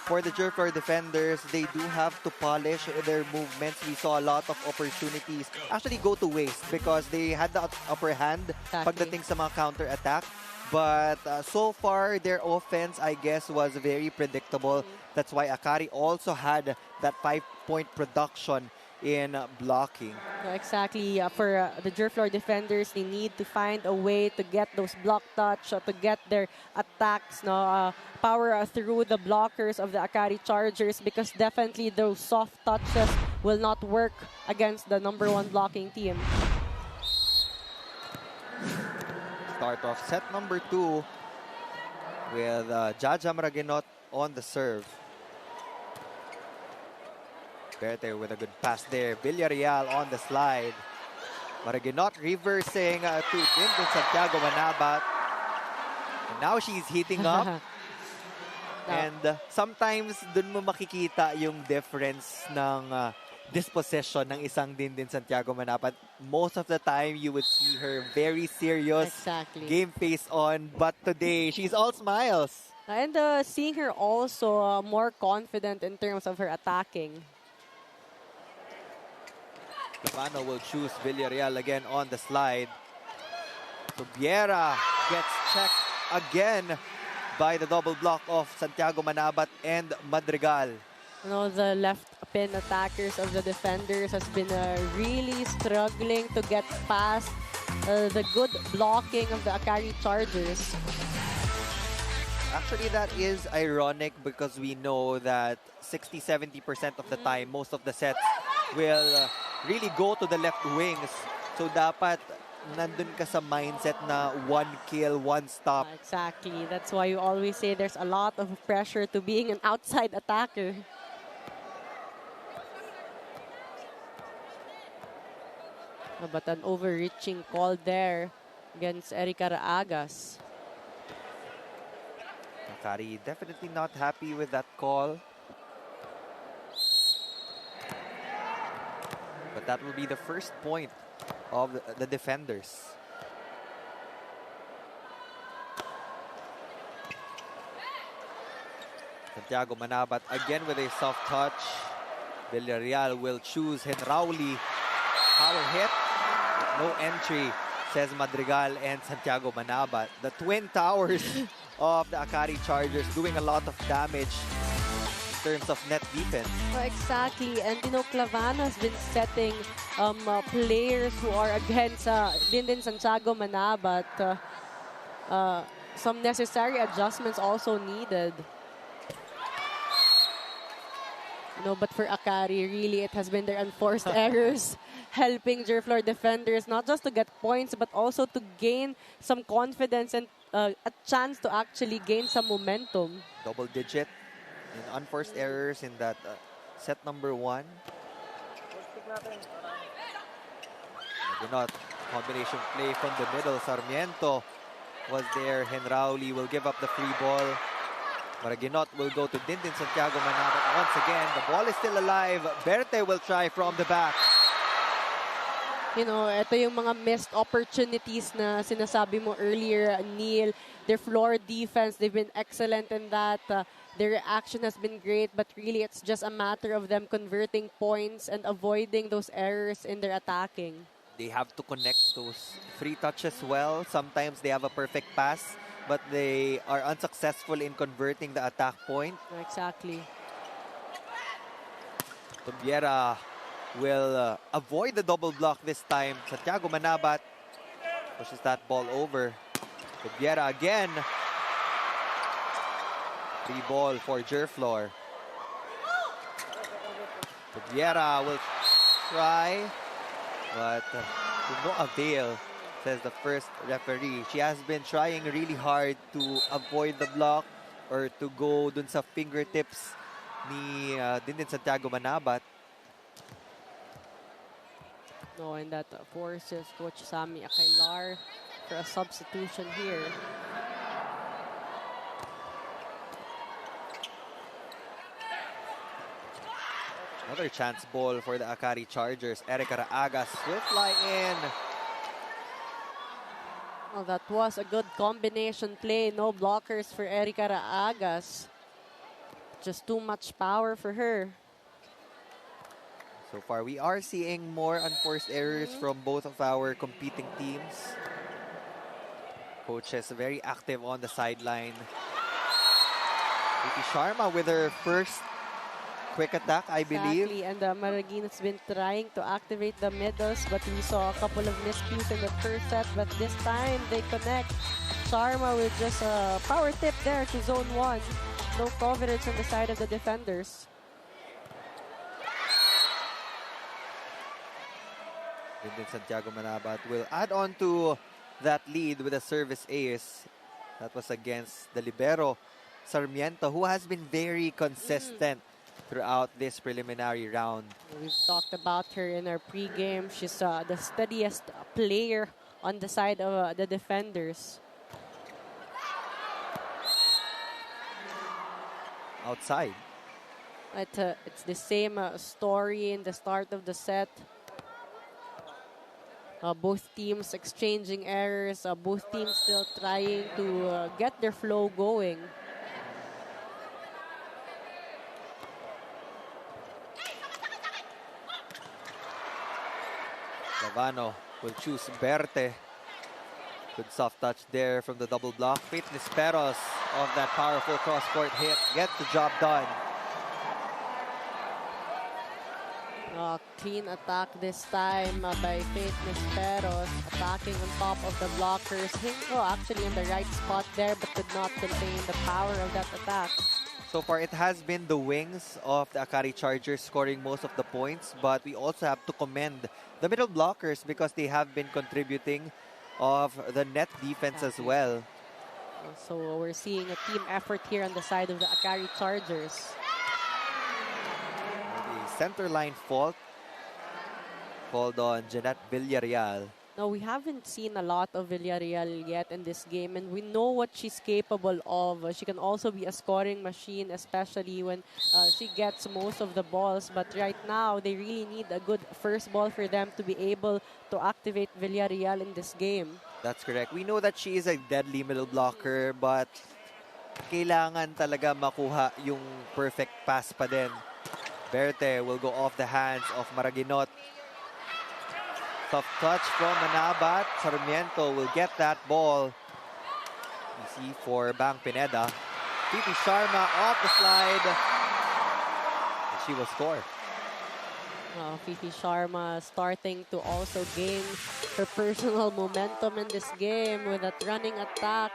for the Gerflor Defenders, they do have to polish their movements. We saw a lot of opportunities actually go to waste because they had the upper hand pagdating sa mga counter-attack. But so far, their offense, I guess, was very predictable. That's why Akari also had that 5-point production in blocking. Exactly. For the Gerflor Defenders, they need to find a way to get those block touch, to get their attacks, power through the blockers of the Akari Chargers, because definitely those soft touches will not work against the number 1 blocking team. Start off set number 2 with Jaja Maraginot on the serve. Better with a good pass there. Villarreal on the slide. Maraginot reversing to Dindon Santiago Manabat. And now she's heating up. And sometimes dun mo makikita yung difference ng disposition ng isang Dindon Santiago Manabat. Most of the time, you would see her very serious, game face on. But today, she's all smiles. And seeing her also more confident in terms of her attacking. Clavano will choose Villarreal again on the slide. Subiera gets checked again by the double block of Santiago Manabat and Madrigal. You know, the left pin attackers of the Defenders has been really struggling to get past the good blocking of the Akari Chargers. Actually, that is ironic because we know that 60-70% of the time, most of the sets will really go to the left wings. So dapat nandun ka sa mindset na 1 kill, 1 stop. Exactly. That's why you always say there's a lot of pressure to being an outside attacker. But an overreaching call there against Erika Raagas. Akari definitely not happy with that call. But that will be the first point of the Defenders. Santiago Manabat again with a soft touch. Villarreal will choose Henrauli. Power hit. No entry, says Madrigal and Santiago Manabat. The twin towers of the Akari Chargers doing a lot of damage in terms of net defense. Oh, exactly. And you know, Clavano has been setting players who are against Dindin Santiago Manabat. Some necessary adjustments also needed. No, but for Akari, really, it has been their unforced errors helping Gerflor Defenders not just to get points, but also to gain some confidence and a chance to actually gain some momentum. Double digit in unforced errors in that set number 1. Not Combination play from the middle. Sarmiento was there. Henrauli will give up the free ball. Maraginot will go to Dindin Santiago Manabat once again. The ball is still alive. Berte will try from the back. You know, ito yung mga missed opportunities na sinasabi mo earlier, Neil. Their floor defense, they've been excellent in that. Their reaction has been great, but really it's just a matter of them converting points and avoiding those errors in their attacking. They have to connect those free touches well. Sometimes they have a perfect pass, but they are unsuccessful in converting the attack point. Exactly. Tubiera will avoid the double block this time. Santiago Manabat pushes that ball over. Tubiera again. Free ball for Gerflor. Tubiera will try, but to no avail, says the first referee. She has been trying really hard to avoid the block or to go dun sa fingertips ni Dindin Santiago Manabat. No, and that forces Coach Sammy Akailar for a substitution here. Another chance ball for the Akari Chargers. Erica Raagas will fly in. Well, that was a good combination play. No blockers for Erica Raagas. Just too much power for her. So far, we are seeing more unforced errors from both of our competing teams. Coaches very active on the sideline. Vicky Sharma with her first quick attack, I believe. Exactly, and Maraguinot's been trying to activate the middles, but we saw a couple of miscues in the first set, but this time they connect. Sharma with just a power tip there to zone 1. No coverage on the side of the defenders. Dindin Santiago Manabat will add on to that lead with a service ace. That was against the libero, Sarmiento, who has been very consistent throughout this preliminary round. We've talked about her in our pregame. She's the steadiest player on the side of the defenders. Outside. It's the same story in the start of the set. Both teams exchanging errors. Both teams still trying to get their flow going. Lavano will choose Berte. Good soft touch there from the double block. Faith Nisperos of that powerful cross-court hit gets the job done. Clean attack this time by Faith Nisperos, attacking on top of the blockers. Hinko actually in the right spot there, but could not contain the power of that attack. So far, it has been the wings of the Akari Chargers scoring most of the points, but we also have to commend the middle blockers because they have been contributing of the net defense as well. So we're seeing a team effort here on the side of the Akari Chargers. The center line fault called on Jeanette Villarreal. No, we haven't seen a lot of Villarreal yet in this game, and we know what she's capable of. She can also be a scoring machine, especially when she gets most of the balls. But right now, they really need a good first ball for them to be able to activate Villarreal in this game. That's correct. We know that she is a deadly middle blocker, but kailangan talaga makuha yung perfect pass pa din. Berte will go off the hands of Maraginot. Soft touch from Manabat. Sarmiento will get that ball. Easy for Bang Pineda. Titi Sharma off the slide. And she will score. Fifi Sharma starting to also gain her personal momentum in this game with that running attack,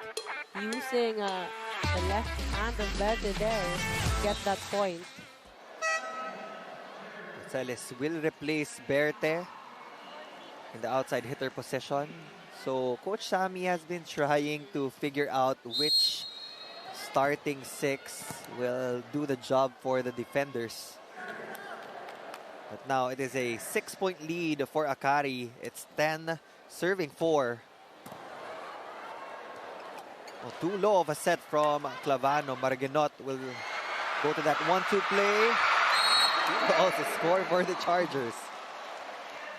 using the left hand of Bete there to get that point. Celis will replace Berte in the outside hitter position. So Coach Sammy has been trying to figure out which starting six will do the job for the defenders. But now it is a 6-point lead for Akari. It's 10 serving 4. Well, too low of a set from Clavano. Maraguinot will go to that 1-2 play. He will also score for the Chargers.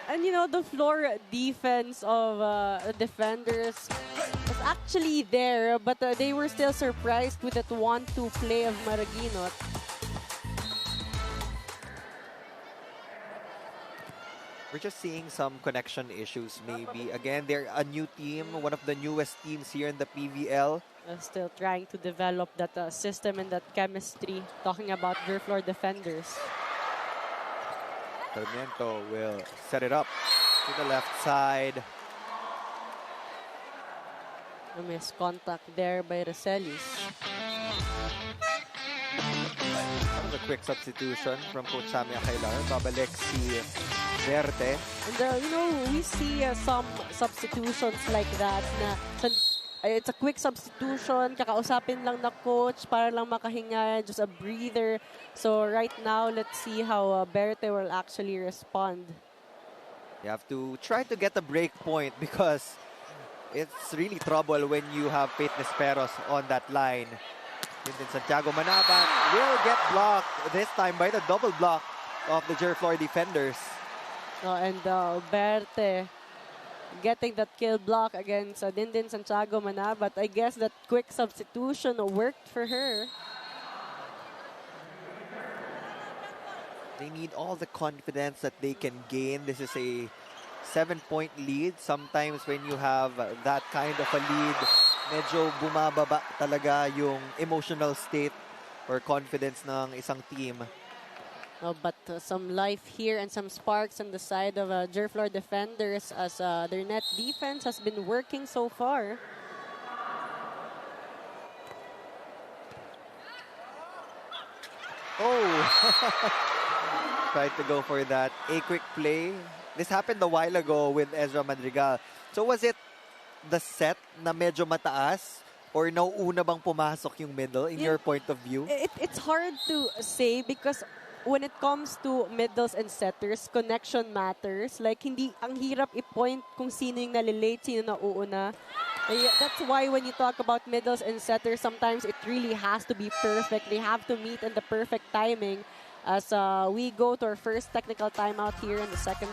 And you know, the floor defense of the defenders was actually there, but they were still surprised with that 1-2 play of Maraguinot. We're just seeing some connection issues maybe. Again, they're a new team, one of the newest teams here in the PVL. Still trying to develop that system and that chemistry. Talking about Gerflor Defenders. Sarmiento will set it up to the left side. A missed contact there by Roselis. That was a quick substitution from Coach Sammy Akailar. Babalik si Verte. And you know, we see some substitutions like that na it's a quick substitution, kakausapin lang na coach para lang makahinga, just a breather. So right now, let's see how Verte will actually respond. You have to try to get a break point because it's really trouble when you have Faith Nesperos on that line. And then Santiago Manabat will get blocked, this time by the double block of the Gerflor Defenders. And Verte getting that kill block against Dindin Santiago Manabat. I guess that quick substitution worked for her. They need all the confidence that they can gain. This is a 7-point lead. Sometimes when you have that kind of a lead, medyo bumababa talaga yung emotional state or confidence ng isang team. But some life here and some sparks on the side of Gerflor Defenders as their net defense has been working so far. Oh! Tried to go for that. A quick play. This happened a while ago with Ezra Madrigal. So was it the set na medyo mataas? Or nauuna bang pumasok yung middle in your point of view? It's hard to say because when it comes to middles and setters, connection matters. Like, hindi, ang hirap i-point kung sino yung nalilate, sino nauuna. That's why when you talk about middles and setters, sometimes it really has to be perfect. They have to meet in the perfect timing as we go to our first technical timeout here in the second.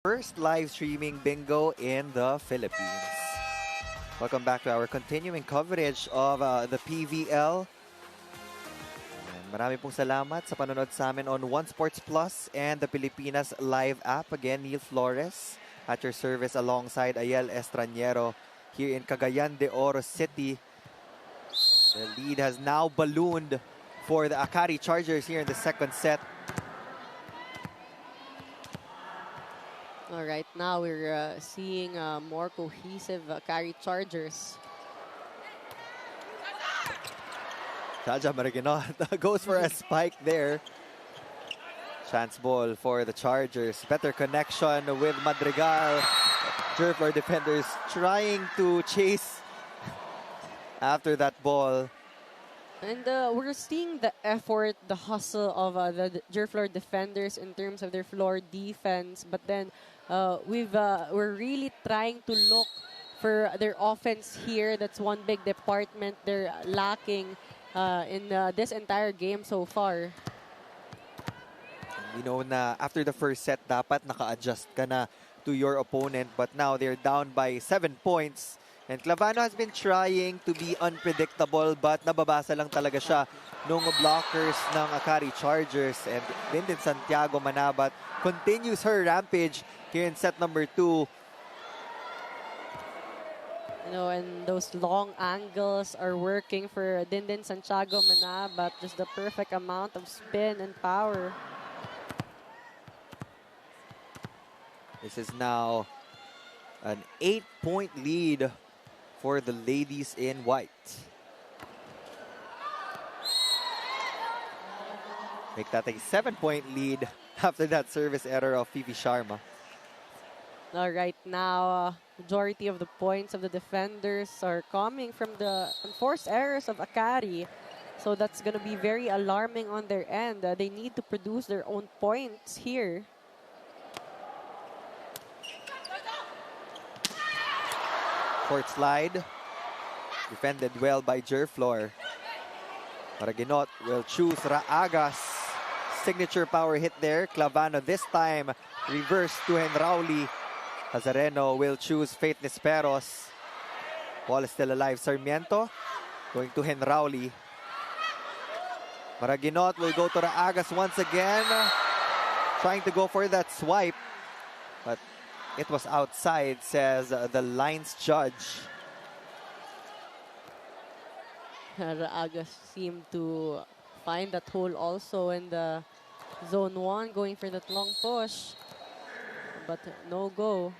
First live streaming bingo in the Philippines. Welcome back to our continuing coverage of the PVL. And marami pong salamat sa panonood sa amin on One Sports Plus and the Pilipinas Live app. Again, Neil Flores at your service alongside Ayel Estrañero here in Cagayan de Oro City. The lead has now ballooned for the Akari Chargers here in the second set. All right, now we're seeing more cohesive Akari Chargers. Jaja Maraginot goes for a spike there. Chance ball for the Chargers. Better connection with Madrigal. Gerflor Defenders trying to chase after that ball. And we're seeing the effort, the hustle of the Gerflor Defenders in terms of their floor defense. But then we're really trying to look for their offense here. That's one big department they're lacking in this entire game so far. We know na after the first set, dapat naka-adjust ka na to your opponent. But now they're down by 7 points. And Clavano has been trying to be unpredictable, but nababasa lang talaga siya nung blockers ng Akari Chargers. And Linden Santiago Manabat continues her rampage here in set number 2. You know, and those long angles are working for Dindin Santiago Manabat. Just the perfect amount of spin and power. This is now an 8-point lead for the ladies in white. Make that a 7-point lead after that service error of PV Sharma. All right, now majority of the points of the defenders are coming from the enforced errors of Akari. So that's going to be very alarming on their end. They need to produce their own points here. Court slide. Defended well by Gerflor. Maraginot will choose Raagas. Signature power hit there. Clavano this time reverse to Henrauli. Hazareno will choose Faith Nisperos. Ball is still alive. Sarmiento going to Henrauli. Maraginot will go to Raagas once again. Trying to go for that swipe. But it was outside, says the lines judge. Raagas seemed to find that hole also in the zone 1, going for that long push. But no go.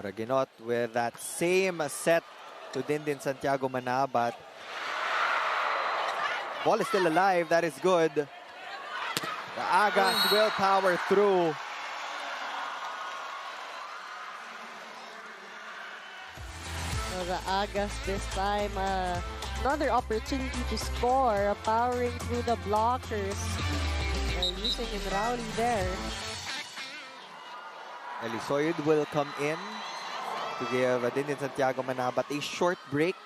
Maraginot with that same set to Dindin Santiago Manabat. Ball is still alive. That is good. The Agas will power through. The Agas this time, another opportunity to score, powering through the blockers. Using Henrauli there. Elisoid will come in to give Dindin Santiago Manabat a short break.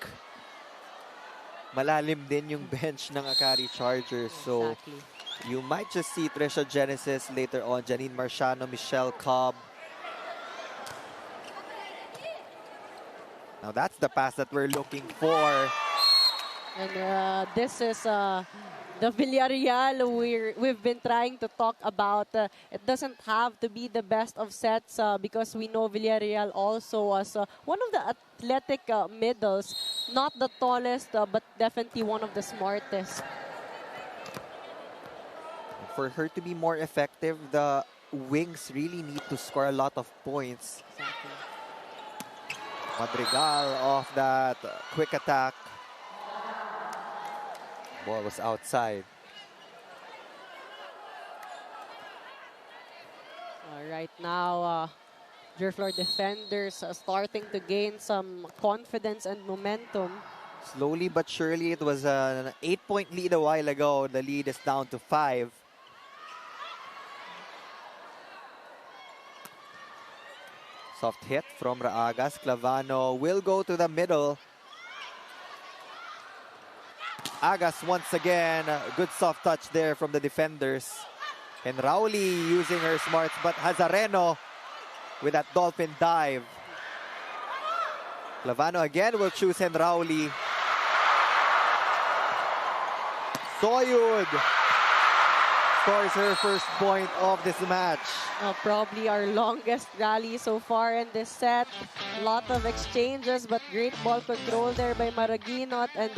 Malalim din yung bench ng Akari Chargers. So, Exactly. you might just see Trisha Genesis later on. Janine Marciano, Michelle Cobb. Now, that's the pass that we're looking for. And this is the Villarreal we've been trying to talk about. It doesn't have to be the best of sets because we know Villarreal also was one of the athletic middles. Not the tallest, but definitely one of the smartest. For her to be more effective, the wings really need to score a lot of points. Exactly. Madrigal off that quick attack. Ball was outside. All right, now Gerflor Defenders starting to gain some confidence and momentum. Slowly but surely, it was an 8-point lead a while ago. The lead is down to 5. Soft hit from Raagas. Clavano will go to the middle. Agas once again. Good soft touch there from the defenders. And Rauli using her smarts, but Hazareno with that dolphin dive. Clavano again will choose Henrauli. Soyud scores her first point of this match. Probably our longest rally so far in this set. Lot of exchanges, but great ball control there by Maraguinot. And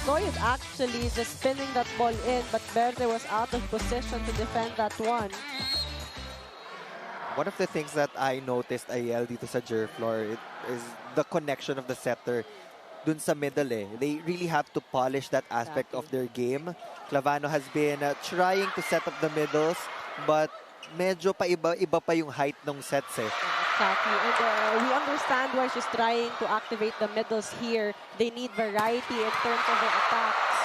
Soyuz actually just spinning that ball in, but Verde was out of position to defend that one. One of the things that I noticed, Ayel, dito sa Gerflor, is the connection of the setter dun sa middle eh. They really have to polish that aspect of their game. Clavano has been trying to set up the middles, but medyo iba pa yung height ng sets eh. Exactly. And we understand why she's trying to activate the middles here. They need variety in terms of their attacks.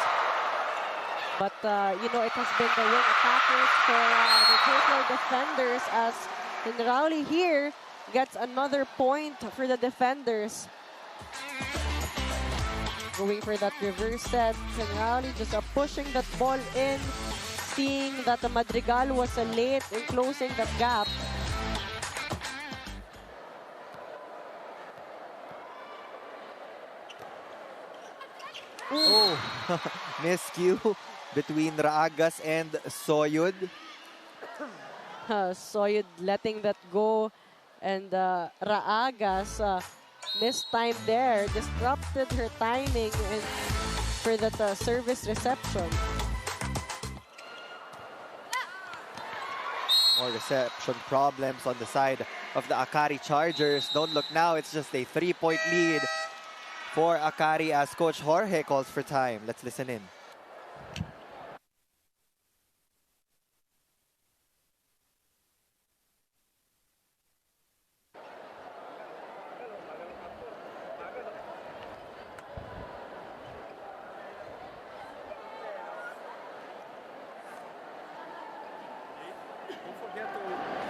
But, you know, it has been the wing attackers for the Gerflor Defenders, as Generali here gets another point for the Defenders. Going for that reverse set. Generali just pushing that ball in, seeing that the Madrigal was late in closing that gap. Oh, miscue between Raagas and Soyud. Soyud letting that go, and Raagas missed time there, disrupted her timing and for that service reception. More reception problems on the side of the Akari Chargers. Don't look now, it's just a 3-point lead for Akari as Coach Jorge calls for time. Let's listen in.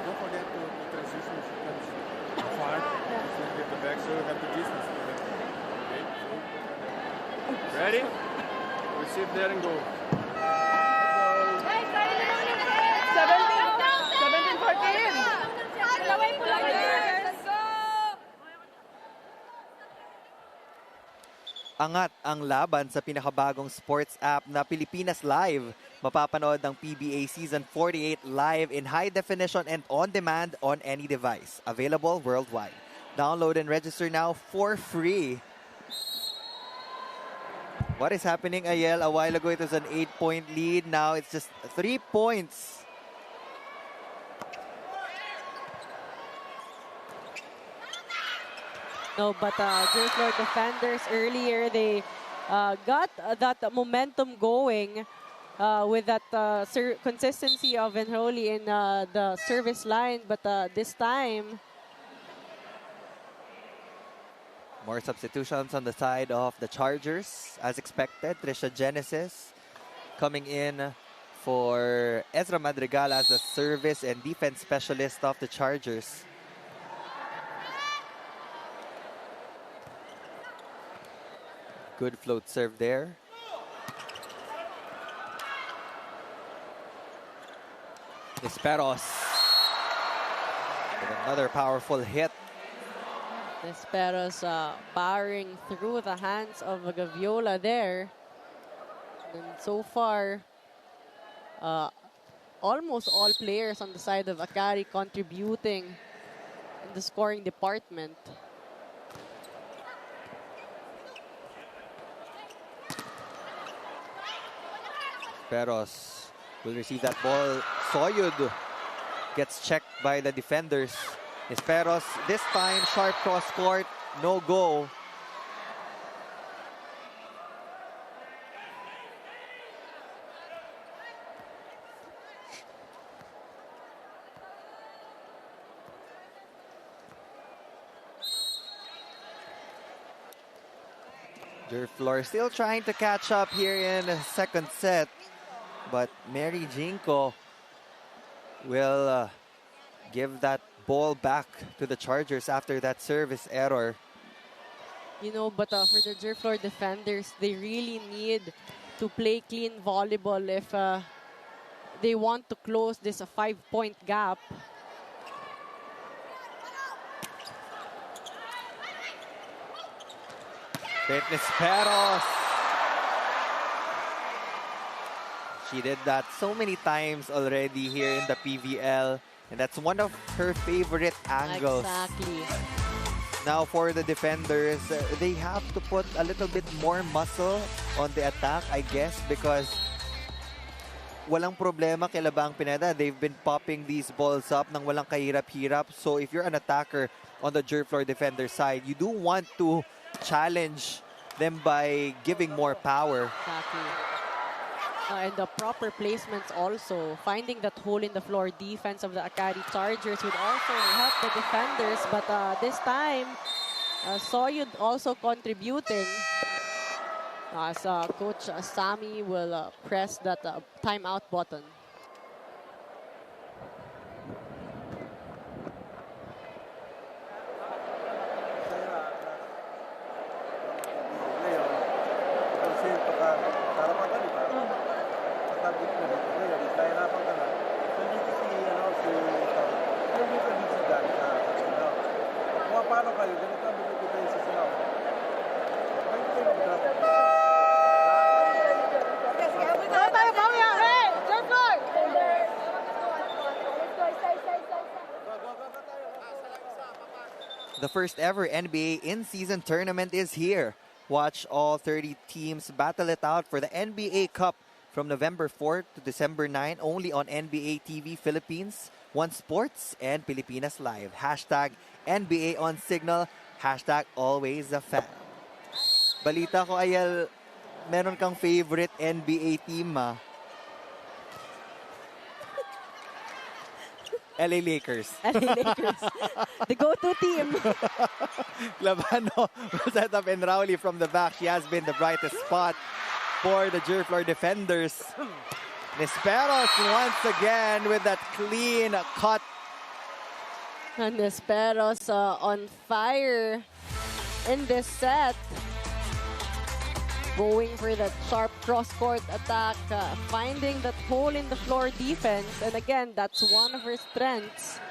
Don't forget to transition if you comes far. So you get the back, so you have the distance. Okay. Ready? Receive there and go. 17-14. Angat ang laban sa pinakabagong sports app na Pilipinas Live. Mapapanood ang PBA Season 48 live in high definition and on demand on any device. Available worldwide. Download and register now for free. What is happening, Ayel? A while ago, it was an 8-point lead. Now it's just 3 points. No, but Gerflor Defenders earlier, they got that momentum going with that consistency of Enroli in the service line. But this time, more substitutions on the side of the Chargers. As expected, Trisha Genesis coming in for Ezra Madrigal as the service and defense specialist of the Chargers. Good float serve there. Esperos with another powerful hit. Esperos barring through the hands of Gaviola there. And so far, almost all players on the side of Akari contributing in the scoring department. Esperos will receive that ball. Soyud gets checked by the defenders. Esperos this time sharp cross court, no go. Gerflor still trying to catch up here in the second set, but Mary Jinko will give that ball back to the Chargers after that service error. You know, but for the Gerflor Defenders, they really need to play clean volleyball if they want to close this 5-point gap. Esperos. She did that so many times already here in the PVL, and that's one of her favorite angles. Exactly. Now for the defenders, they have to put a little bit more muscle on the attack, I guess, because walang problema kay Labang Pineda. They've been popping these balls up nang walang kahirap-hirap. So if you're an attacker on the Gerflor defender side, you do want to challenge them by giving more power. Exactly. And the proper placements also. Finding that hole in the floor defense of the Akari Chargers would also help the defenders. But this time, Soyud also contributing. As Coach Sami will press that timeout button. The first ever NBA in-season tournament is here. Watch all 30 teams battle it out for the NBA Cup from November 4 to December 9 only on NBA TV Philippines, One Sports, and Pilipinas Live. Hashtag NBA on Signal, hashtag always a fan. Balita ko, Ayel, meron kang favorite NBA team, ah. LA Lakers. LA Lakers. The go-to team. Labano will set up in Rowley from the back. She has been the brightest spot for the Gerflor defenders. Nesperos once again with that clean cut. And Nesperos on fire in this set. Going for that sharp cross-court attack, finding that hole in the floor defense. And again, that's one of her strengths.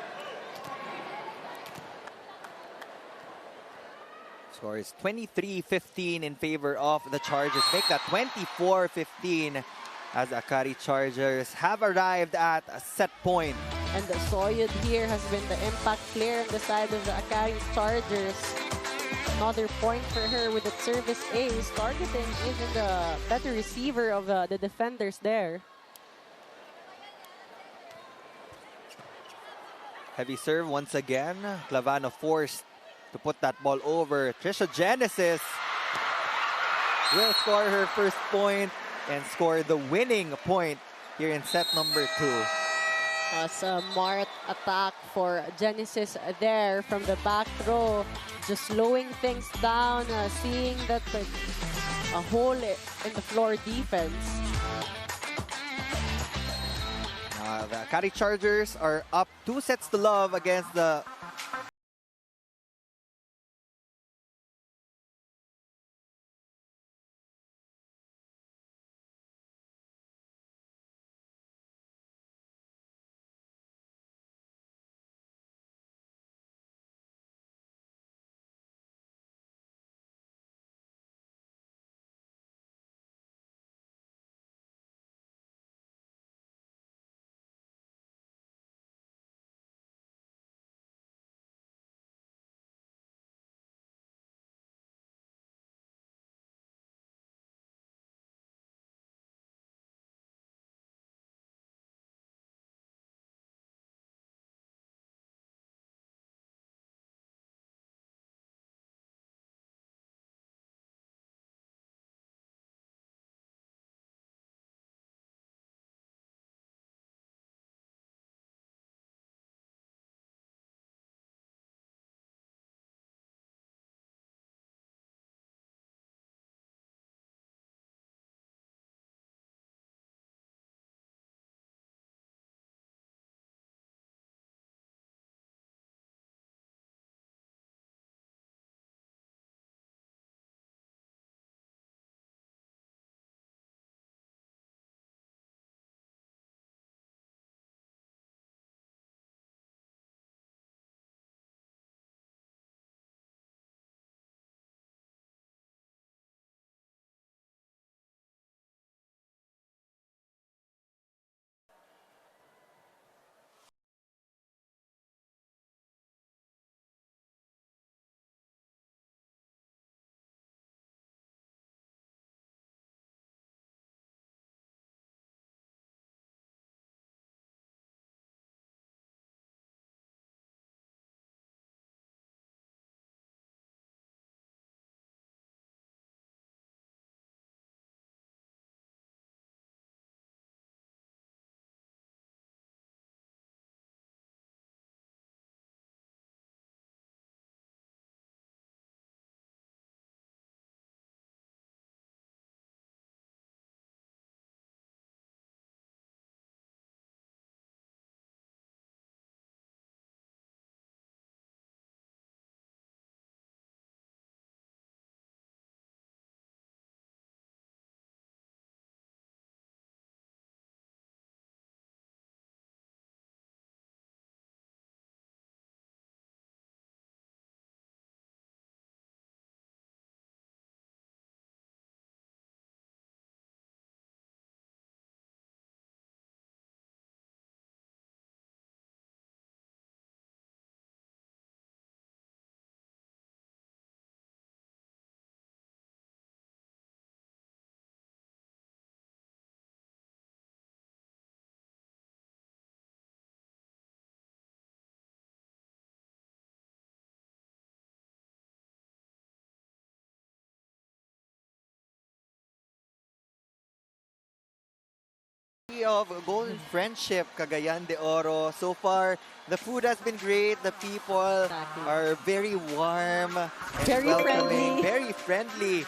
Score is 23-15 in favor of the Chargers. Make that 24-15 as Akari Chargers have arrived at a set point. And the Soyud here has been the impact player on the side of the Akari Chargers. Another point for her with the service ace, targeting even the better receiver of the defenders there. Heavy serve once again. Clavano forced to put that ball over. Trisha Genesis will score her first point and score the winning point here in set number 2. A smart attack for Genesis there from the back row. Just slowing things down, seeing that a hole in the floor defense. The Akari Chargers are up 2-0 against the City of Golden Friendship, Cagayan de Oro. So far, the food has been great. The people Exactly. are very warm and Very welcoming, friendly. very friendly.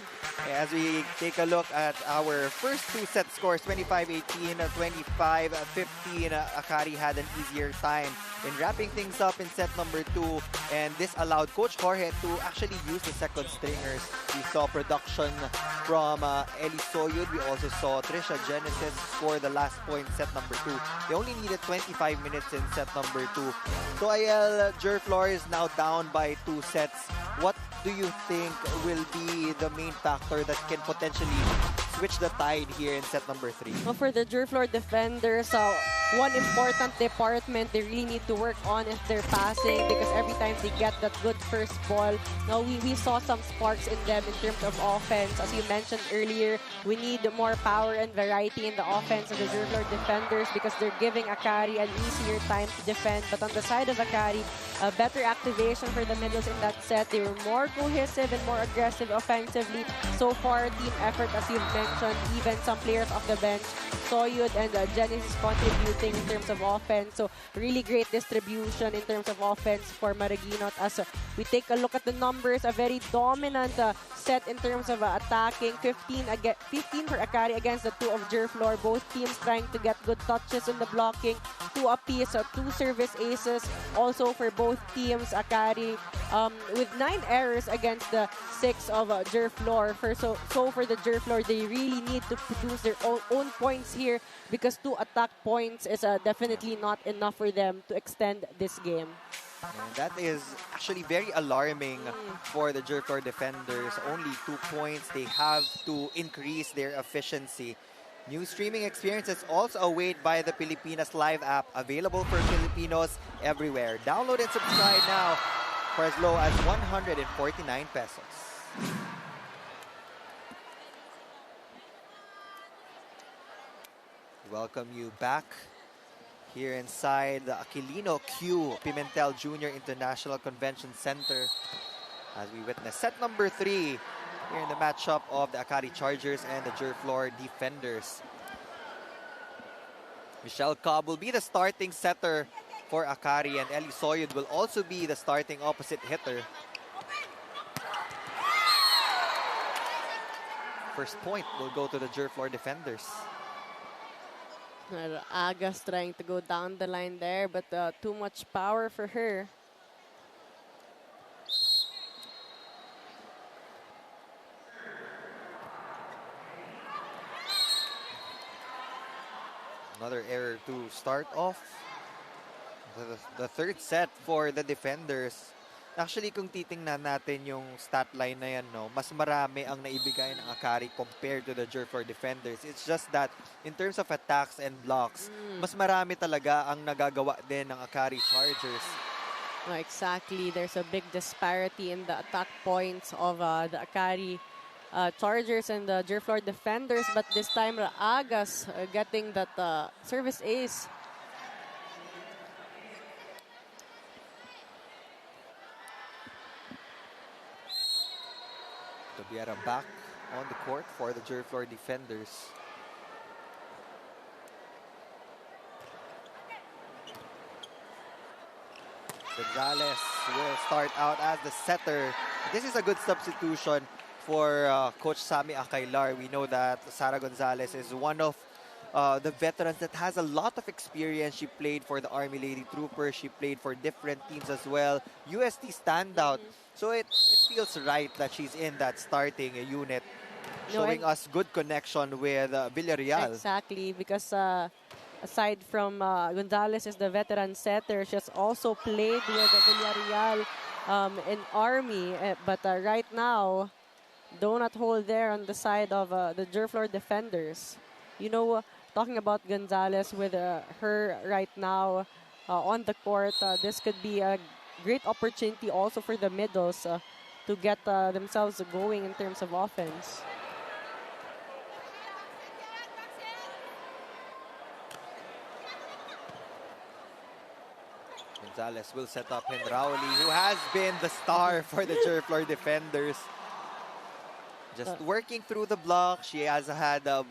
As we take a look at our first two set scores, 25-18, 25-15, Akari had an easier time in wrapping things up in set number 2, and this allowed Coach Jorge to actually use the second stringers. We saw production from Eli Soyud. We also saw Trisha Genesis score the last point in set number 2. They only needed 25 minutes in set number 2. So IL Gerflor is now down by 2 sets. What do you think will be the main factor that can potentially switch the tide here in set number 3? Well, for the Gerflor Defenders, one important department they really need to work on is their passing, because every time they get that good first ball, now we saw some sparks in them in terms of offense. As you mentioned earlier, we need more power and variety in the offense of the Gerflor Defenders, because they're giving Akari an easier time to defend. But on the side of Akari, a better activation for the middles in that set. They were more cohesive and more aggressive offensively. So far, team effort, as you've mentioned, even some players off the bench, Soyud and Genesis contributing in terms of offense. So really great distribution in terms of offense for Maraguinot. As we take a look at the numbers, a very dominant set in terms of attacking. 15 for Akari against the 2 of Gerflor. Both teams trying to get good touches in the blocking. 2 apiece, 2 service aces. Also for both teams, Akari with 9 errors against the 6 of Gerflor. So for the Gerflor, they really need to produce their own points here, because 2 attack points is definitely not enough for them to extend this game. And that is actually very alarming for the Gerflor Defenders. Only 2 points. They have to increase their efficiency. New streaming experiences also await by the Pilipinas Live app, available for Filipinos everywhere. Download and subscribe now for as low as 149 pesos. Welcome you back here inside the Aquilino Q Pimentel Junior International Convention Center as we witness set number 3 here in the matchup of the Akari Chargers and the Gerflor Defenders. Michelle Cobb will be the starting setter for Akari, and Eli Soyud will also be the starting opposite hitter. First point will go to the Gerflor Defenders. Aga's trying to go down the line there, but too much power for her. Another error to start off the third set for the Defenders. Actually, kung titingnan natin yung stat line na yan, no, mas marami ang naibigay ng Akari compared to the Gerflor Defenders. It's just that in terms of attacks and blocks, mas marami talaga ang nagagawa din ng Akari Chargers. No, exactly. There's a big disparity in the attack points of the Akari Chargers and the Gerflor Defenders, but this time Aga's getting that service ace. Tobiera back on the court for the Gerflor Defenders. Gonzalez will start out as the setter. This is a good substitution for Coach Sammy Akailar. We know that Sara Gonzalez is one of the veterans that has a lot of experience. She played for the Army Lady Troopers. She played for different teams as well. UST standout. So it feels right that she's in that starting unit, showing us good connection with Villarreal. Exactly, because aside from Gonzalez is the veteran setter, she has also played with Villarreal in Army. But right now, donut hole there on the side of the Gerflor Defenders. You know, talking about Gonzalez with her right now on the court, this could be a great opportunity also for the middles to get themselves going in terms of offense. Gonzalez will set up Henrauli, who has been the star for the Gerflor Defenders. Just working through the block. She has had a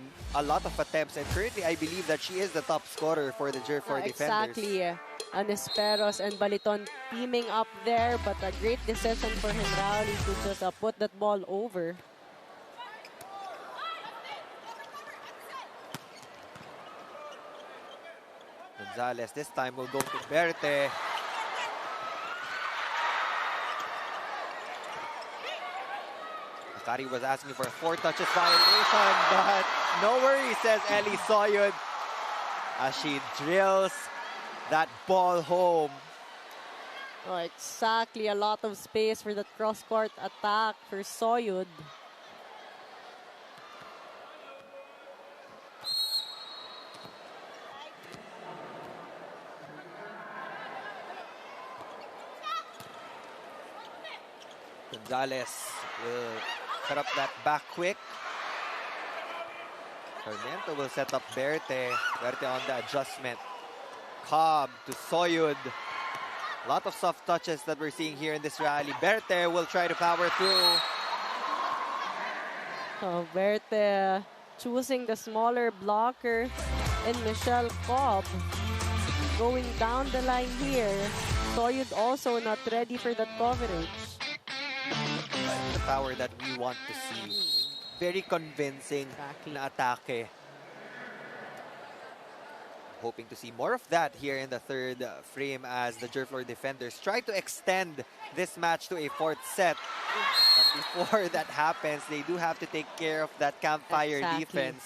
lot of attempts, and currently I believe that she is the top scorer for the Gerflor Defenders. Exactly. Anisperos and Baliton teaming up there, but a great decision for Henrauli to just put that ball over. Gonzalez this time will go to Berte. Akari was asking for a 4 touches violation, but no worries, says Ellie Soyud, as she drills that ball home. Oh, exactly. A lot of space for that cross-court attack for Soyud. Gonzalez will set up that back quick. Sarmiento will set up Berte. Berte on the adjustment. Cobb to Soyud. A lot of soft touches that we're seeing here in this rally. Berte will try to power through. Oh, Berte choosing the smaller blocker, and Michelle Cobb going down the line here. Soyud also not ready for that coverage. The power that we want to see. Very convincing na atake. Hoping to see more of that here in the third frame as the Gerflor Defenders try to extend this match to a 4th set. But before that happens, they do have to take care of that campfire defense.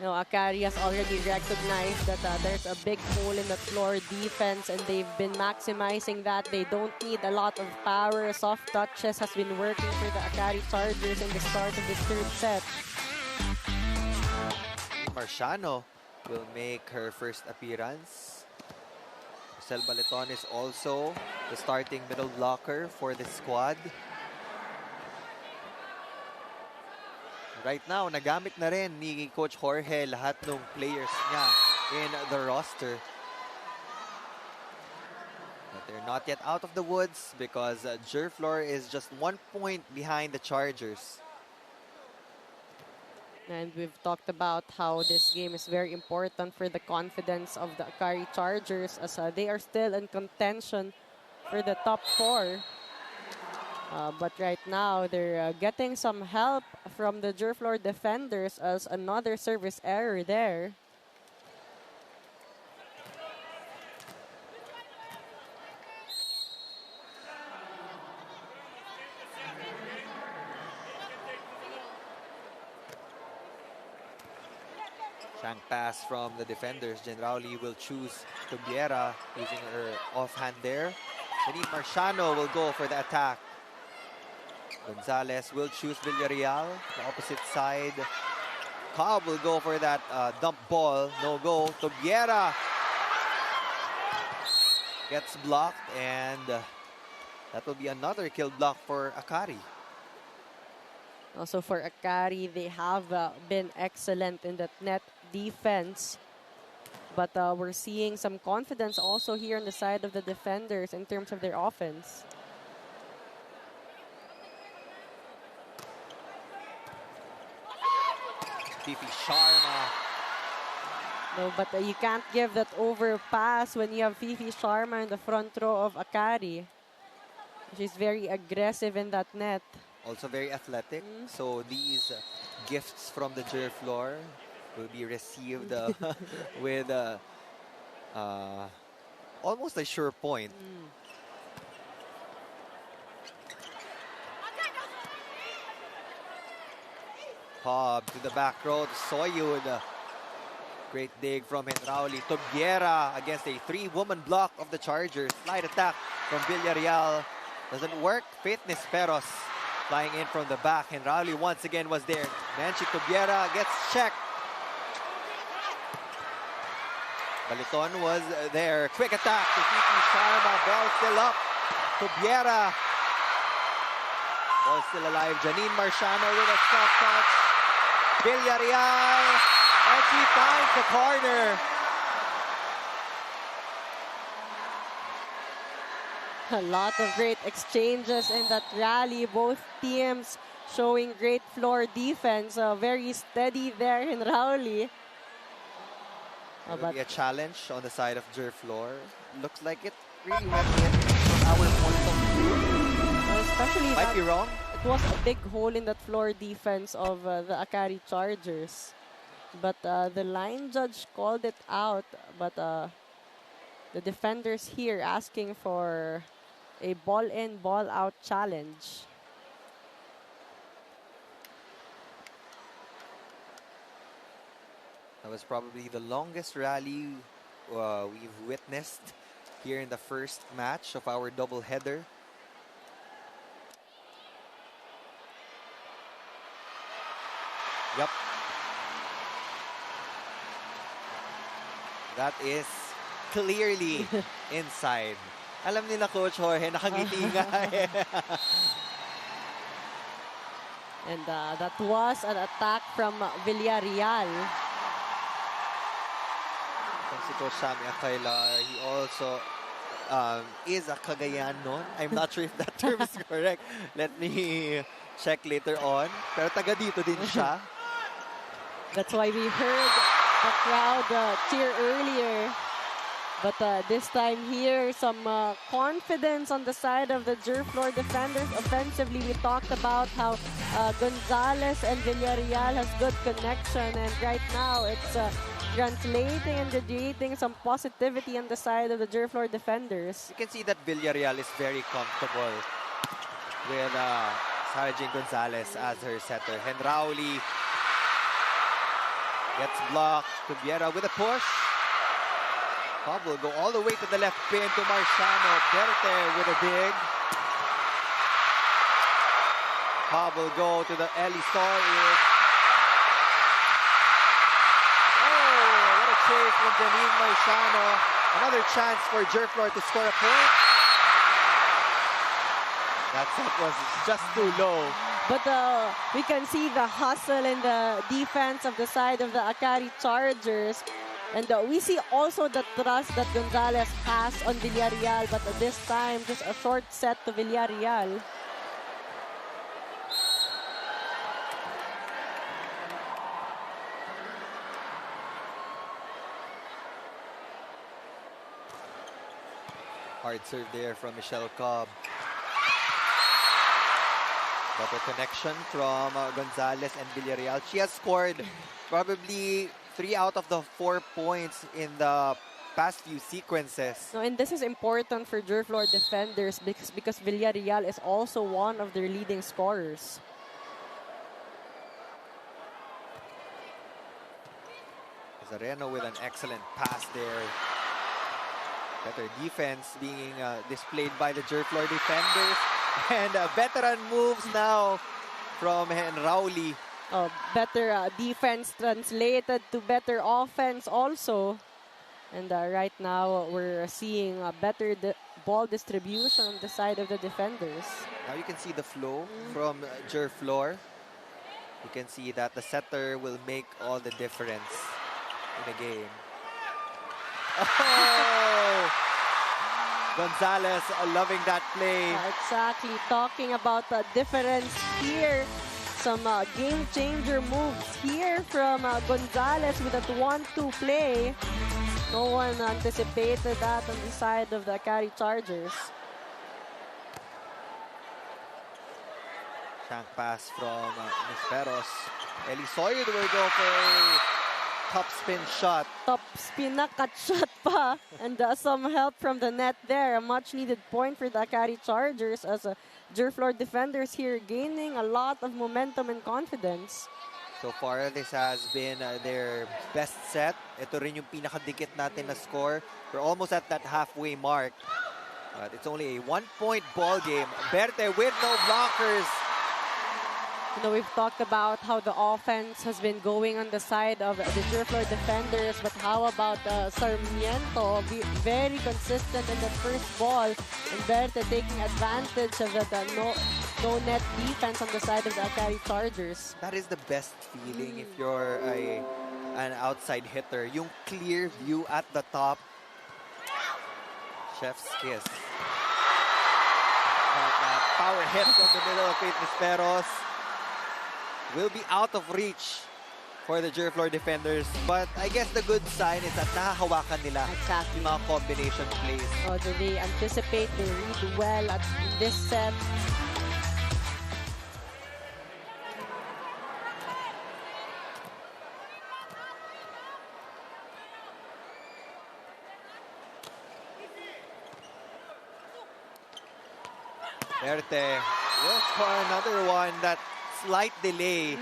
You know, Akari has already recognized that there's a big hole in the floor defense, and they've been maximizing that. They don't need a lot of power. Soft touches has been working for the Akari Chargers in the start of this 3rd set. Marciano will make her first appearance. Marcel Baleton is also the starting middle blocker for the squad. Right now, nagamit na rin ni Coach Jorge lahat ng players niya in the roster. But they're not yet out of the woods because Gerflor is just 1 point behind the Chargers. And we've talked about how this game is very important for the confidence of the Akari Chargers, as they are still in contention for the top 4. But right now, they're getting some help from the Gerflor Defenders as another service error there. Shank pass from the defenders. Genrauli will choose Tubiera using her offhand there. Janine Marciano will go for the attack. Gonzalez will choose Villarreal, the opposite side. Cobb will go for that dump ball. No go. Tubiera gets blocked, and that will be another kill block for Akari. Also for Akari, they have been excellent in that net defense. But we're seeing some confidence also here on the side of the defenders in terms of their offense. Fifi Sharma. No, but you can't give that overpass when you have Fifi Sharma in the front row of Akari. She's very aggressive in that net. Also very athletic. So these gifts from the Gerflor will be received with almost a sure point. Cobb to the back row to Soyud. Great dig from Henrauli. Tubiera against a 3-woman block of the Chargers. Slide attack from Villarreal. Doesn't work. Faith Nisperos flying in from the back. Henrauli once again was there. Nancy Tubiera gets checked. Baliton was there. Quick attack to Fifi Sharma. Ball still up. Tubiera. Ball still alive. Janine Marciano with a soft touch. Villarreal. And she finds the corner. A lot of great exchanges in that rally. Both teams showing great floor defense. Very steady there in Rauli. Will But be a challenge on the side of Gerflor. Looks like it really went in from our point of view. especially Might that be wrong. it was a big hole in that floor defense of the Akari Chargers. But the line judge called it out. But the defenders here asking for a ball in, ball out challenge. That was probably the longest rally we've witnessed here in the first match of our doubleheader. Yep. That is clearly inside. Alam nila Coach Jorge, nakangiti nga eh. And that was an attack from Villarreal. Si Coach Sammy Akayla, he also is a Cagayanon. I'm not sure if that term is correct. Let me check later on. Pero taga dito din siya. That's why we heard the crowd cheer earlier. But this time here, some confidence on the side of the Gerflor Defenders. Offensively, we talked about how Gonzalez and Villarreal has good connection. And right now, it's translating and radiating some positivity on the side of the Gerflor Defenders. You can see that Villarreal is very comfortable with Sarah Jane Gonzalez as her setter. Henrauli gets blocked. Cubiera with a push. Cobb will go all the way to the left pin to Marciano. Berte with a dig. Cobb will go to the Ellie Storage. Oh, what a chase from Janine Marciano. Another chance for Gerflor to score a point. That set was just too low. But we can see the hustle and the defense of the side of the Akari Chargers. And we see also the trust that Gonzalez has on Villarreal. But at this time, just a short set to Villarreal. Hard serve there from Michelle Cobb. Better connection from Gonzalez and Villarreal. She has scored probably 3 out of the 4 points in the past few sequences. No, and this is important for Gerflor Defenders because Villarreal is also one of their leading scorers. Zareno with an excellent pass there. Better defense being displayed by the Gerflor Defenders. And veteran moves now from Henrauli. Better defense translated to better offense also. And right now, we're seeing a better ball distribution on the side of the defenders. Now you can see the flow from Gerflor. You can see that the setter will make all the difference in the game. Oh! Gonzalez loving that play. Exactly. Talking about the difference here. Some game changer moves here from Gonzalez with that 1-2 play. No one anticipated that on the side of the Akari Chargers. Shank pass from Nisperos. Elisoid will go for a top spin shot. Top spin na cut shot pa. And some help from the net there. A much needed point for the Akari Chargers as Gerflor Defenders here gaining a lot of momentum and confidence. So far, this has been their best set. Ito rin yung pinakadikit natin na score. We're almost at that halfway mark. But it's only a 1-point ball game. Berte with no blockers. You know, we've talked about how the offense has been going on the side of the Gerflor Defenders, but how about Sarmiento? Very consistent in the first ball, and Berte taking advantage of that no net defense on the side of the Akari Chargers. That is the best feeling if you're an outside hitter. Yung clear view at the top. Chef's kiss. That power hit from the middle of Faith Nisperos. will be out of reach for the Gerflor Defenders. But I guess the good sign is that nakahawakan nila Exactly. yung mga combination plays. So they anticipate, they read well in this set. Berte will score another one. That slight delay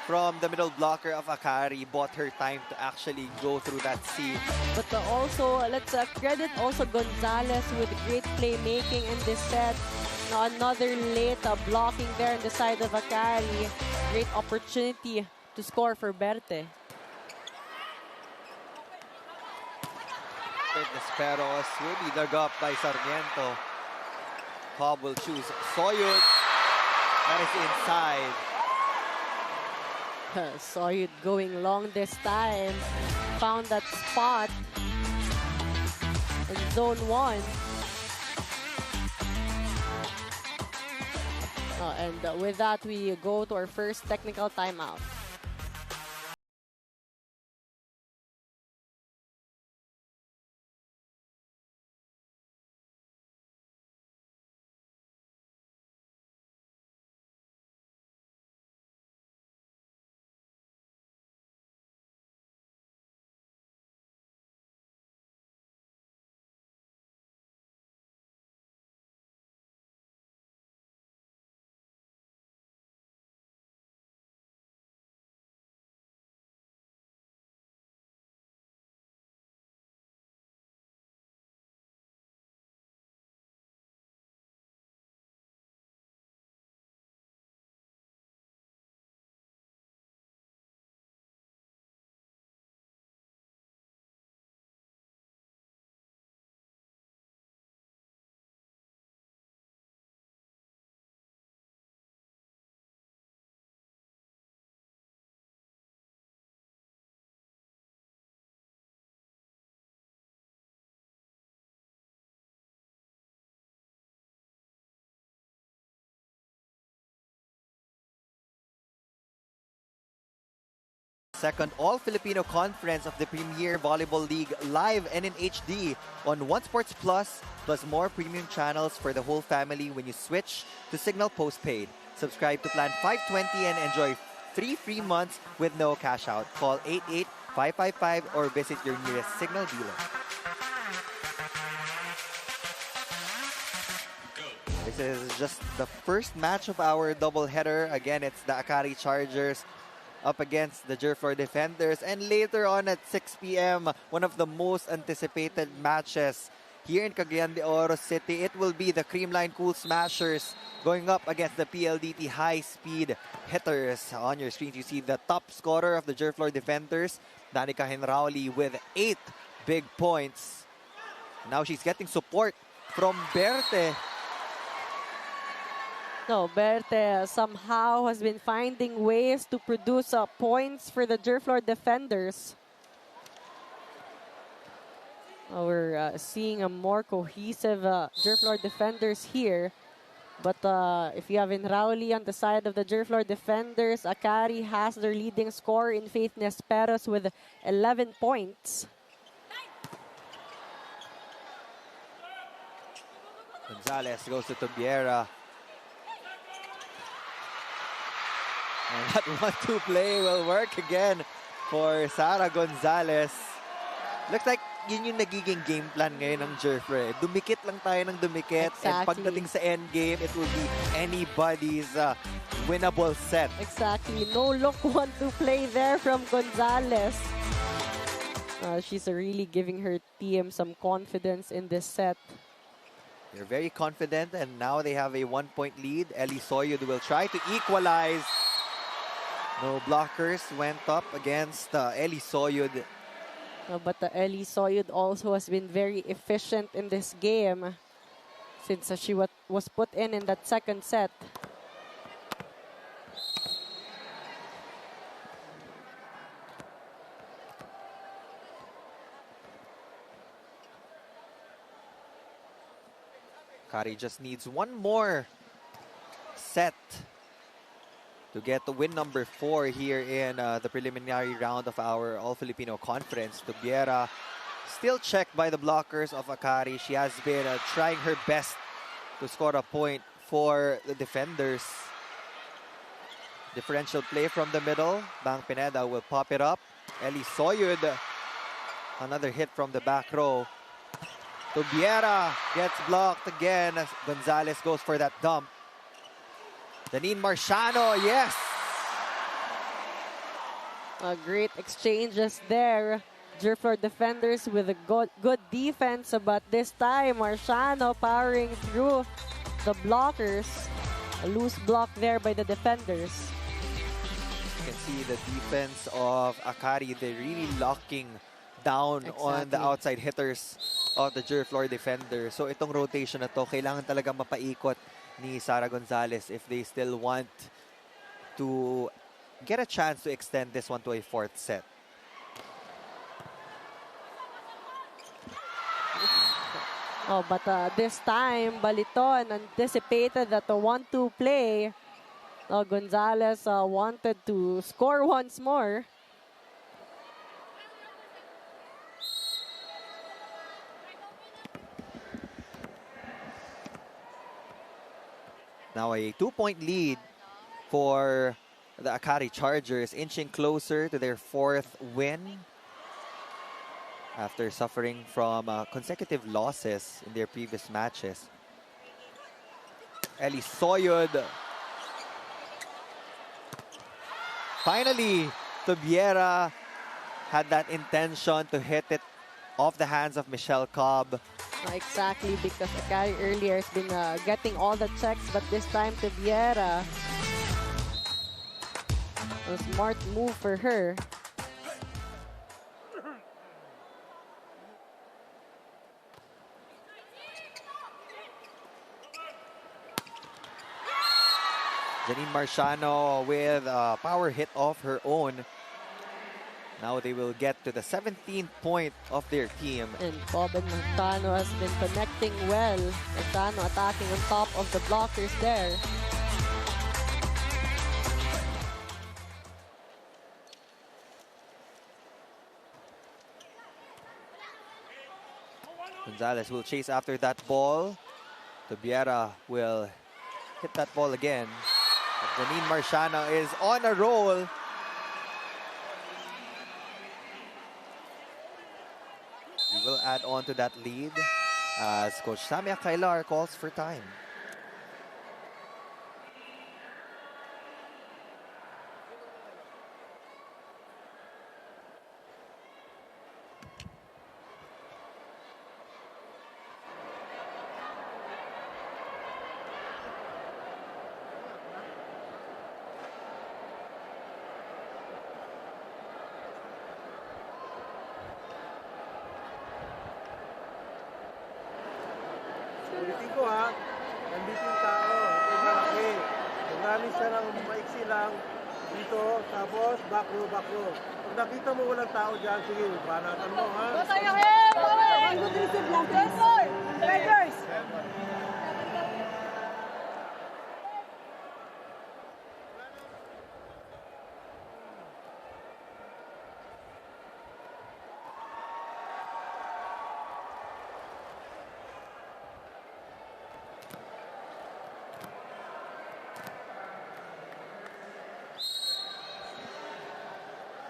from the middle blocker of Akari bought her time to actually go through that seam. But also, let's credit also Gonzalez with great playmaking in this set. Now another late blocking there on the side of Akari. Great opportunity to score for Berte. Desperos will be dug up by Sarmiento. Cobb will choose Soyud. That is inside. Soyud going long this time. Found that spot in zone 1. And with that, we go to our first technical timeout. Second All-Filipino Conference of the Premier Volleyball League live and in HD on One Sports Plus, plus more premium channels for the whole family when you switch to Signal Postpaid. Subscribe to Plan 520 and enjoy 3 free months with no cash out. Call 88555 or visit your nearest Signal dealer. This is just the first match of our doubleheader. Again, it's the Akari Chargers up against the Gerflor Defenders. And later on at 6 p.m., one of the most anticipated matches here in Cagayan de Oro City. It will be the Creamline Cool Smashers going up against the PLDT High Speed Hitters. On your screens, you see the top scorer of the Gerflor Defenders, Danica Henrauli, with 8 big points. Now she's getting support from Berte. No, Berte somehow has been finding ways to produce points for the Gerflor Defenders. We're seeing a more cohesive Gerflor Defenders here. But if you have Henrauli on the side of the Gerflor Defenders, Akari has their leading scorer in Faith Nesperos with 11 points. Gonzalez goes to Tubiera. And that 1-2 play will work again for Sara Gonzalez. Looks like yun yung nagiging game plan ngayon ng Gerflor. Dumikit lang tayo ng dumikit. Exactly. And pagdating sa end game, it will be anybody's winnable set. Exactly. No look 1-2 play there from Gonzalez. She's really giving her team some confidence in this set. They're very confident, and now they have a 1-point lead. Ellie Soyud will try to equalize. No blockers went up against Ellie Soyud. But Ellie Soyud also has been very efficient in this game since she was put in that second set. Kari just needs one more set to get the win number 4 here in the preliminary round of our All-Filipino Conference. Tubiera still checked by the blockers of Akari. She has been trying her best to score a point for the defenders. Differential play from the middle. Bang Pineda will pop it up. Eli Soyud, another hit from the back row. Tubiera gets blocked again as Gonzalez goes for that dump. Janine Marciano, yes! A great exchanges there. Gerflor Defenders with a good defense, but this time Marciano powering through the blockers. A loose block there by the defenders. You can see the defense of Akari. They're really locking down on the outside hitters of the Gerflor Defenders. So itong rotation na to, kailangan talaga mapaikot ni Sara Gonzalez if they still want to get a chance to extend this one to a 4th set. Oh, but this time, Baliton anticipated that the 1-2 play. Gonzalez wanted to score once more. Now a 2-point lead for the Akari Chargers, inching closer to their 4th win after suffering from consecutive losses in their previous matches. Eli Soyud. Finally, Tubiera had that intention to hit it off the hands of Michelle Cobb. Exactly, because Akari earlier has been getting all the checks, but this time Tubiera. A smart move for her. Janine Marciano with a power hit of her own. Now they will get to the 17th point of their team. And Boben Marciano has been connecting well. Marciano attacking on top of the blockers there. Gonzalez will chase after that ball. Tubiera will hit that ball again. But Janine Marciano is on a roll. We will add on to that lead as Coach Samia Kailar calls for time. Ulitin ko ha, nandito yung tao, ito malaki. Magamit siya ng maiksi lang dito, tapos back row, back row. Pag nakita mo walang tao dyan, sige, banatan mo ha.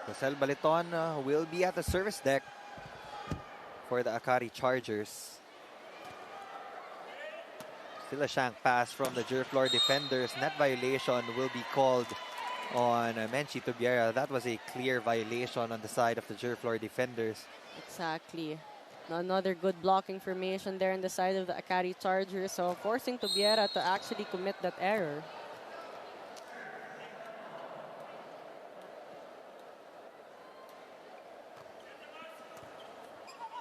Rosel Baliton will be at the service deck for the Akari Chargers. Still a shank pass from the Gerflor Defenders. Net violation will be called on Menchi Tubiera. That was a clear violation on the side of the Gerflor Defenders. Exactly. Another good blocking formation there on the side of the Akari Chargers. So forcing Tubiera to actually commit that error.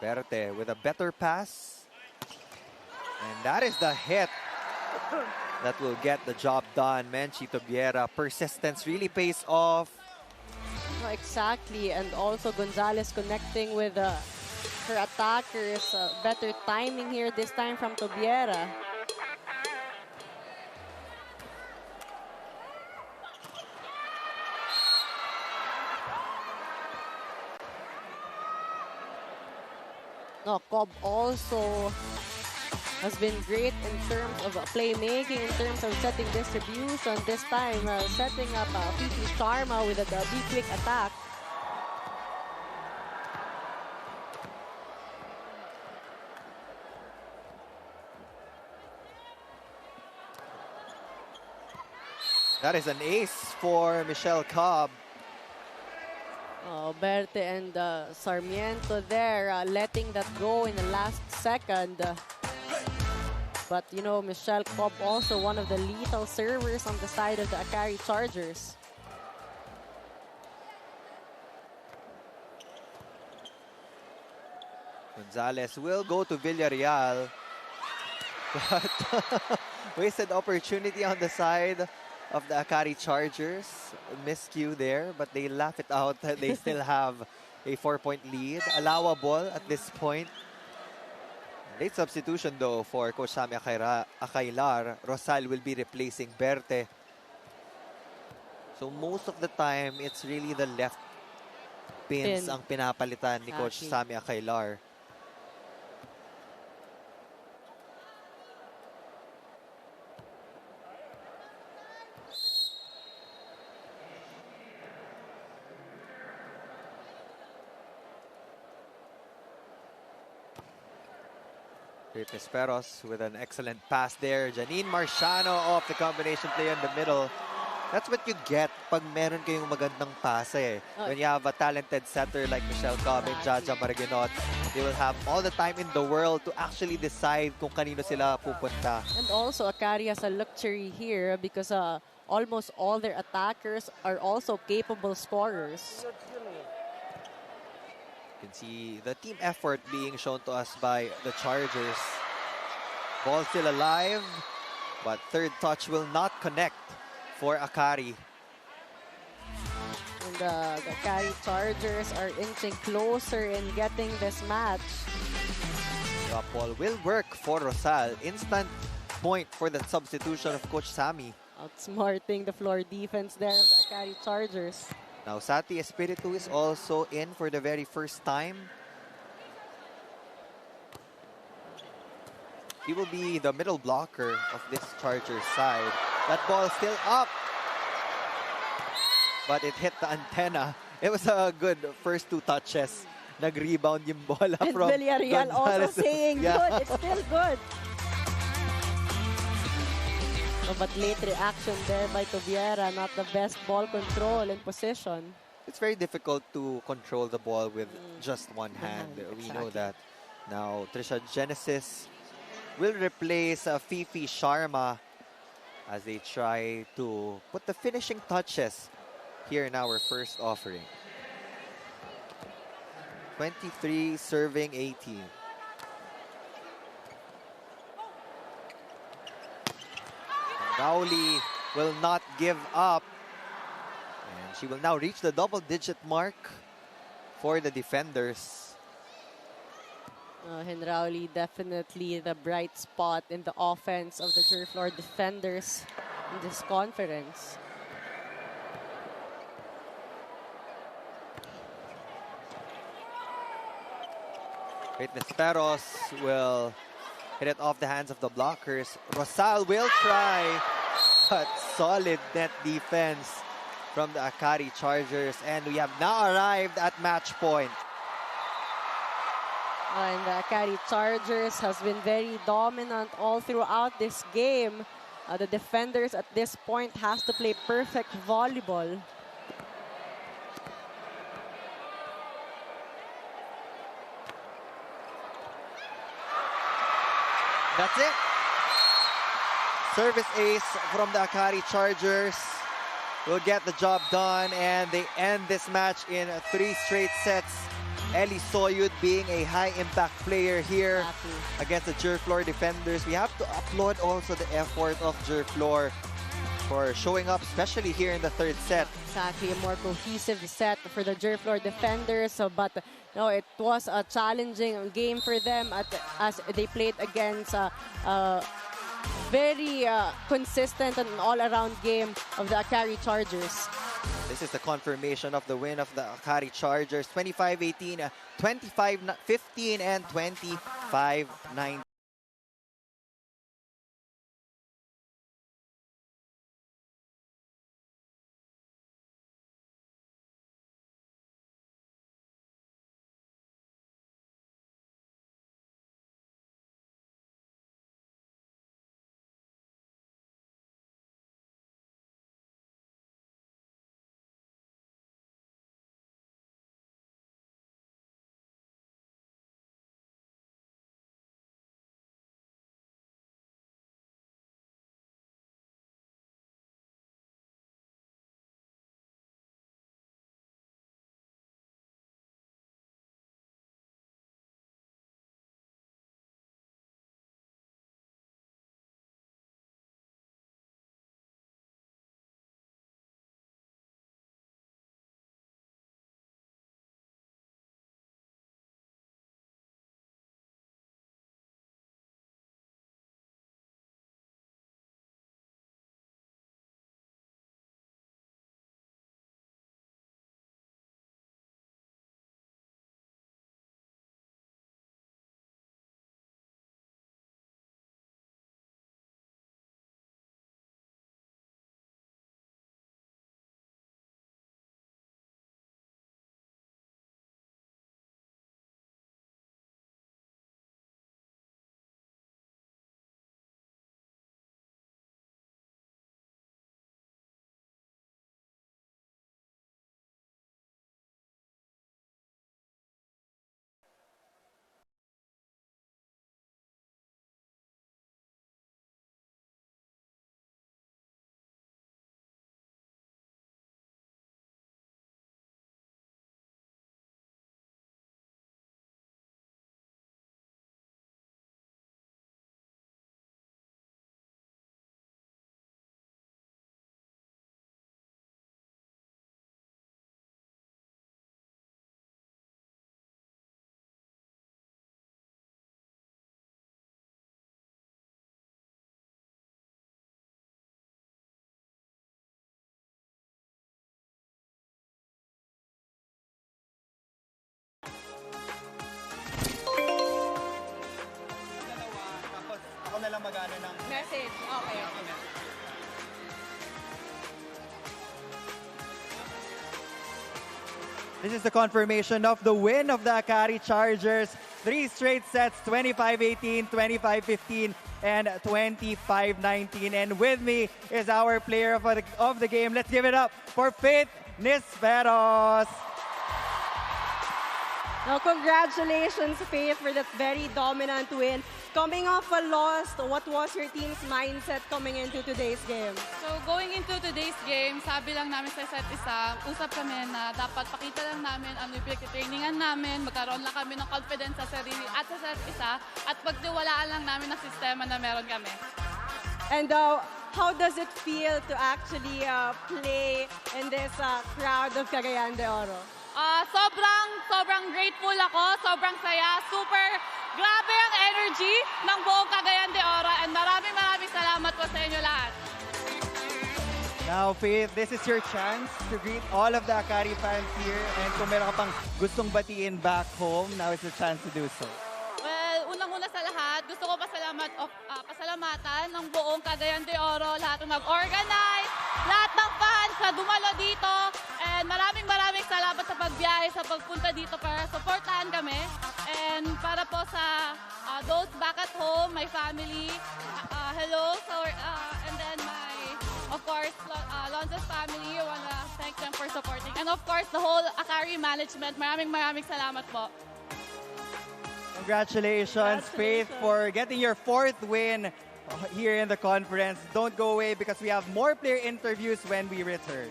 Berte with a better pass. And that is the hit that will get the job done. Menchi Tubiera. Persistence really pays off. Oh, exactly. And also Gonzalez connecting with her attackers. Better timing here this time from Tubiera. No, Cobb also has been great in terms of playmaking, in terms of setting distribution. This time, setting up PP Sharma with a B-quick attack. That is an ace for Michelle Cobb. Oh, Berte and Sarmiento there, letting that go in the last second. But, you know, Michelle Cobb also one of the lethal servers on the side of the Akari Chargers. Gonzalez will go to Villarreal. But wasted opportunity on the side of the Akari Chargers. Miscue there, but they laugh it out. They still have a 4-point lead. Allowable at this point. Late substitution though for Coach Sammy Akailar. Rosal will be replacing Berte. So most of the time, it's really the left pins ang pinapalitan ni Coach Sammy Akailar. Pesperos with an excellent pass there. Janine Marciano off the combination play in the middle. That's what you get pag meron kayong magandang pase. When you have a talented setter like Michelle Cobb and Jaja Maraginot, they will have all the time in the world to actually decide kung kanino sila pupunta. And also, Akari has a luxury here because almost all their attackers are also capable scorers. You can see the team effort being shown to us by the Chargers. Ball still alive, but third touch will not connect for Akari. And the Akari Chargers are inching closer in getting this match. Drop ball will work for Rosal. Instant point for the substitution of Coach Sammy. Outsmarting the floor defense there of the Akari Chargers. Now Sati Espiritu is also in for the very first time. He will be the middle blocker of this Chargers side. That ball still up. But it hit the antenna. It was a good first two touches. Nag-rebound yung bola and from Villarreal also saying good. It's still good. Oh, but late reaction there by Tobiera. Not the best ball control and position. It's very difficult to control the ball with just one hand. We know that. Now, Trisha Genesis will replace Fifi Sharma as they try to put the finishing touches here in our first offering. 23 serving 18. Rowley will not give up. And she will now reach the double-digit mark for the defenders. Henrauli definitely the bright spot in the offense of the Gerflor Defenders in this conference. Pesperos will hit it off the hands of the blockers. Rosal will try, but solid net defense from the Akari Chargers. And we have now arrived at match point. And the Akari Chargers has been very dominant all throughout this game. The defenders at this point has to play perfect volleyball. That's it. Service ace from the Akari Chargers will get the job done, and they end this match in 3 straight sets. Ellie Soyud being a high-impact player here against the Gerflor Defenders. We have to applaud also the effort of Gerflor for showing up, especially here in the third set. Exactly, a more cohesive set for the Gerflor Defenders. But no, it was a challenging game for them as they played against very consistent and all-around game of the Akari Chargers. This is the confirmation of the win of the Akari Chargers, 25-18, 25-15, and 25-19. Ako na lang mag-ano ng Message. Okay. This is the confirmation of the win of the Akari Chargers. 3 straight sets, 25-18, 25-15, and 25-19. And with me is our player of the game. Let's give it up for Faith Nisperos. Now, congratulations, Faith, for that very dominant win. Coming off a loss, what was your team's mindset coming into today's game? So going into today's game, sabi lang namin sa isa't isa, usap kami na dapat pakita lang namin ano yung pinag-trainingan namin, magkaroon lang kami ng confidence sa sarili at sa isa't isa, at pagtiwalaan lang namin ang sistema na meron kami. And how does it feel to actually play in this crowd of Cagayan de Oro? Sobrang grateful ako, sobrang saya, super grabe ang energy ng buong Cagayan de Oro, and maraming salamat po sa inyo lahat. Now, Faith, this is your chance to greet all of the Akari fans here. And kung meron ka pang gustong batiin back home, now is the chance to do so. Well, unang-una sa lahat, gusto ko pasalamatan ng buong Cagayan de Oro, lahat ng nag-organize, lahat ng fans na dumalo dito, and maraming salamat sa pagbiyahe, sa pagpunta dito para supportahan kami. And para po sa those back at home, my family, hello, and then of course, Lonzo's family, I wanna thank them for supporting. And of course, the whole Akari management, maraming salamat po. Congratulations, Faith, for getting your 4th win here in the conference. Don't go away because we have more player interviews when we return.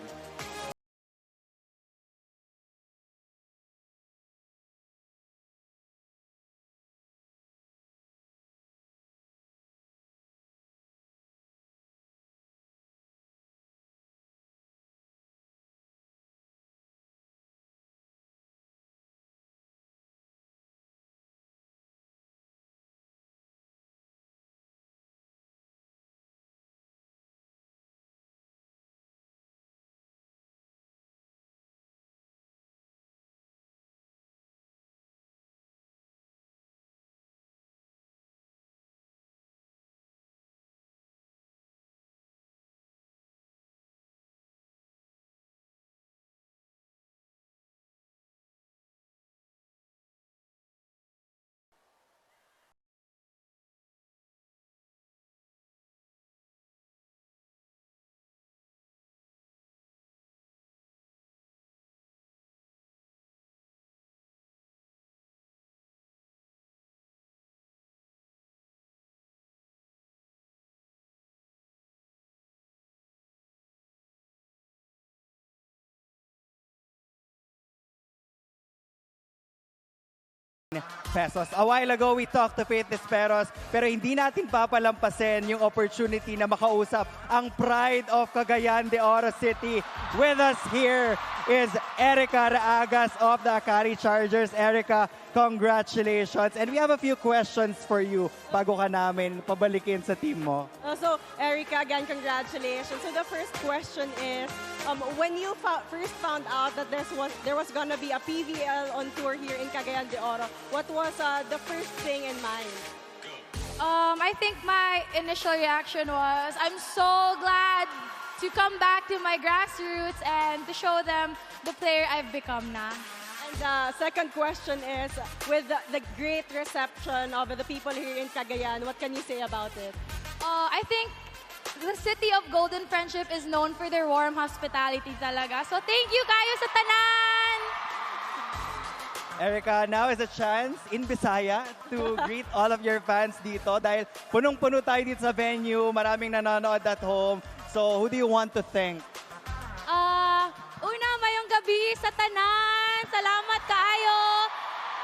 pesos. A while ago, we talked to Faith Desperos, pero hindi natin papalampasin yung opportunity na makausap ang pride of Cagayan de Oro City. With us here is Erica Raagas of the Akari Chargers. Erica, congratulations. And we have a few questions for you bago ka namin pabalikin sa team mo. So, Erica, again, congratulations. So, the first question is, when you first found out that there was gonna be a PVL on tour here in Cagayan de Oro, what was the first thing in mind? I think my initial reaction was, I'm so glad to come back to my grassroots and to show them the player I've become now. And the second question is, with the great reception of the people here in Cagayan, what can you say about it? I think the city of Golden Friendship is known for their warm hospitality talaga. So thank you kayo sa tanan! Erica, now is a chance in Bisaya to greet all of your fans dito dahil punong-puno tayo dito sa venue, maraming nanonood at home. So, who do you want to thank? Una, mayong gabi sa tanan. Salamat kaayo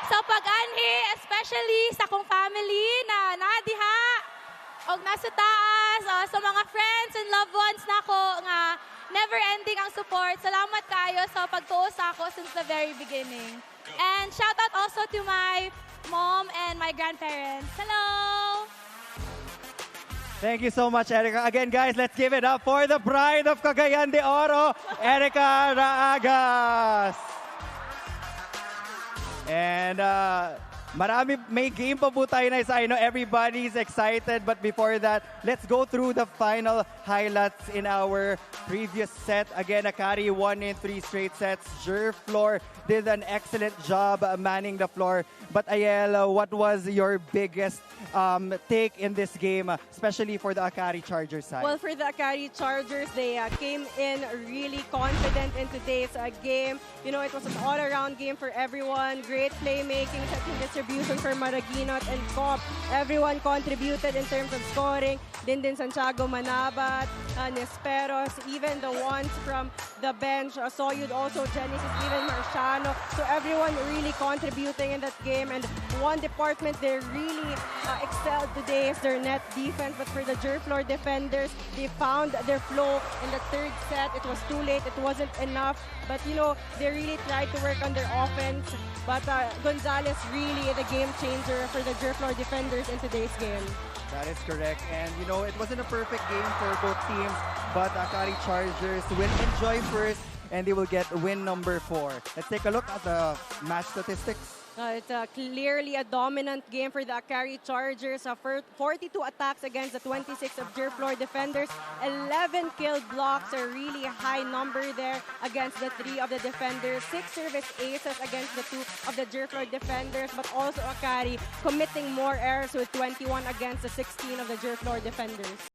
sa pag-anhi, especially sa kong family na nadiha og nasa taas, sa mga friends and loved ones nako nga never-ending ang support. Salamat kaayo sa pagtuo sa ako since the very beginning. And shout out also to my mom and my grandparents. Hello! Thank you so much, Erica. Again, guys, let's give it up for the bride of Cagayan de Oro, Erica Raagas. And may game pa po tayo na isa. I know everybody's excited, but before that, let's go through the final highlights in our previous set. Again, Akari won in 3 straight sets. Gerflor did an excellent job manning the floor. But Ayel, what was your biggest take in this game, especially for the Akari Chargers side? Well, for the Akari Chargers, they came in really confident in today's game. You know, it was an all-around game for everyone. Great playmaking, setting distribution for Maraguinot and Cop. Everyone contributed in terms of scoring. Dindin Santiago Manabat, Nesperos, even the ones from the bench, Soyud also, Genesis, even Marciano. So everyone really contributing in that game. And one department they really excelled today is their net defense. But for the Gerflor Defenders, they found their flow in the third set. It was too late. It wasn't enough. But, you know, they really tried to work on their offense. But Gonzalez really the game changer for the Gerflor Defenders in today's game. That is correct. And, you know, it wasn't a perfect game for both teams. But Akari Chargers will enjoy first and they will get win number 4. Let's take a look at the match statistics. It's clearly a dominant game for the Akari Chargers. 42 attacks against the 26 of Gerflor Defenders. 11 kill blocks, a really high number there against the 3 of the Defenders. 6 service aces against the 2 of the Gerflor Defenders. But also Akari committing more errors with 21 against the 16 of the Gerflor Defenders.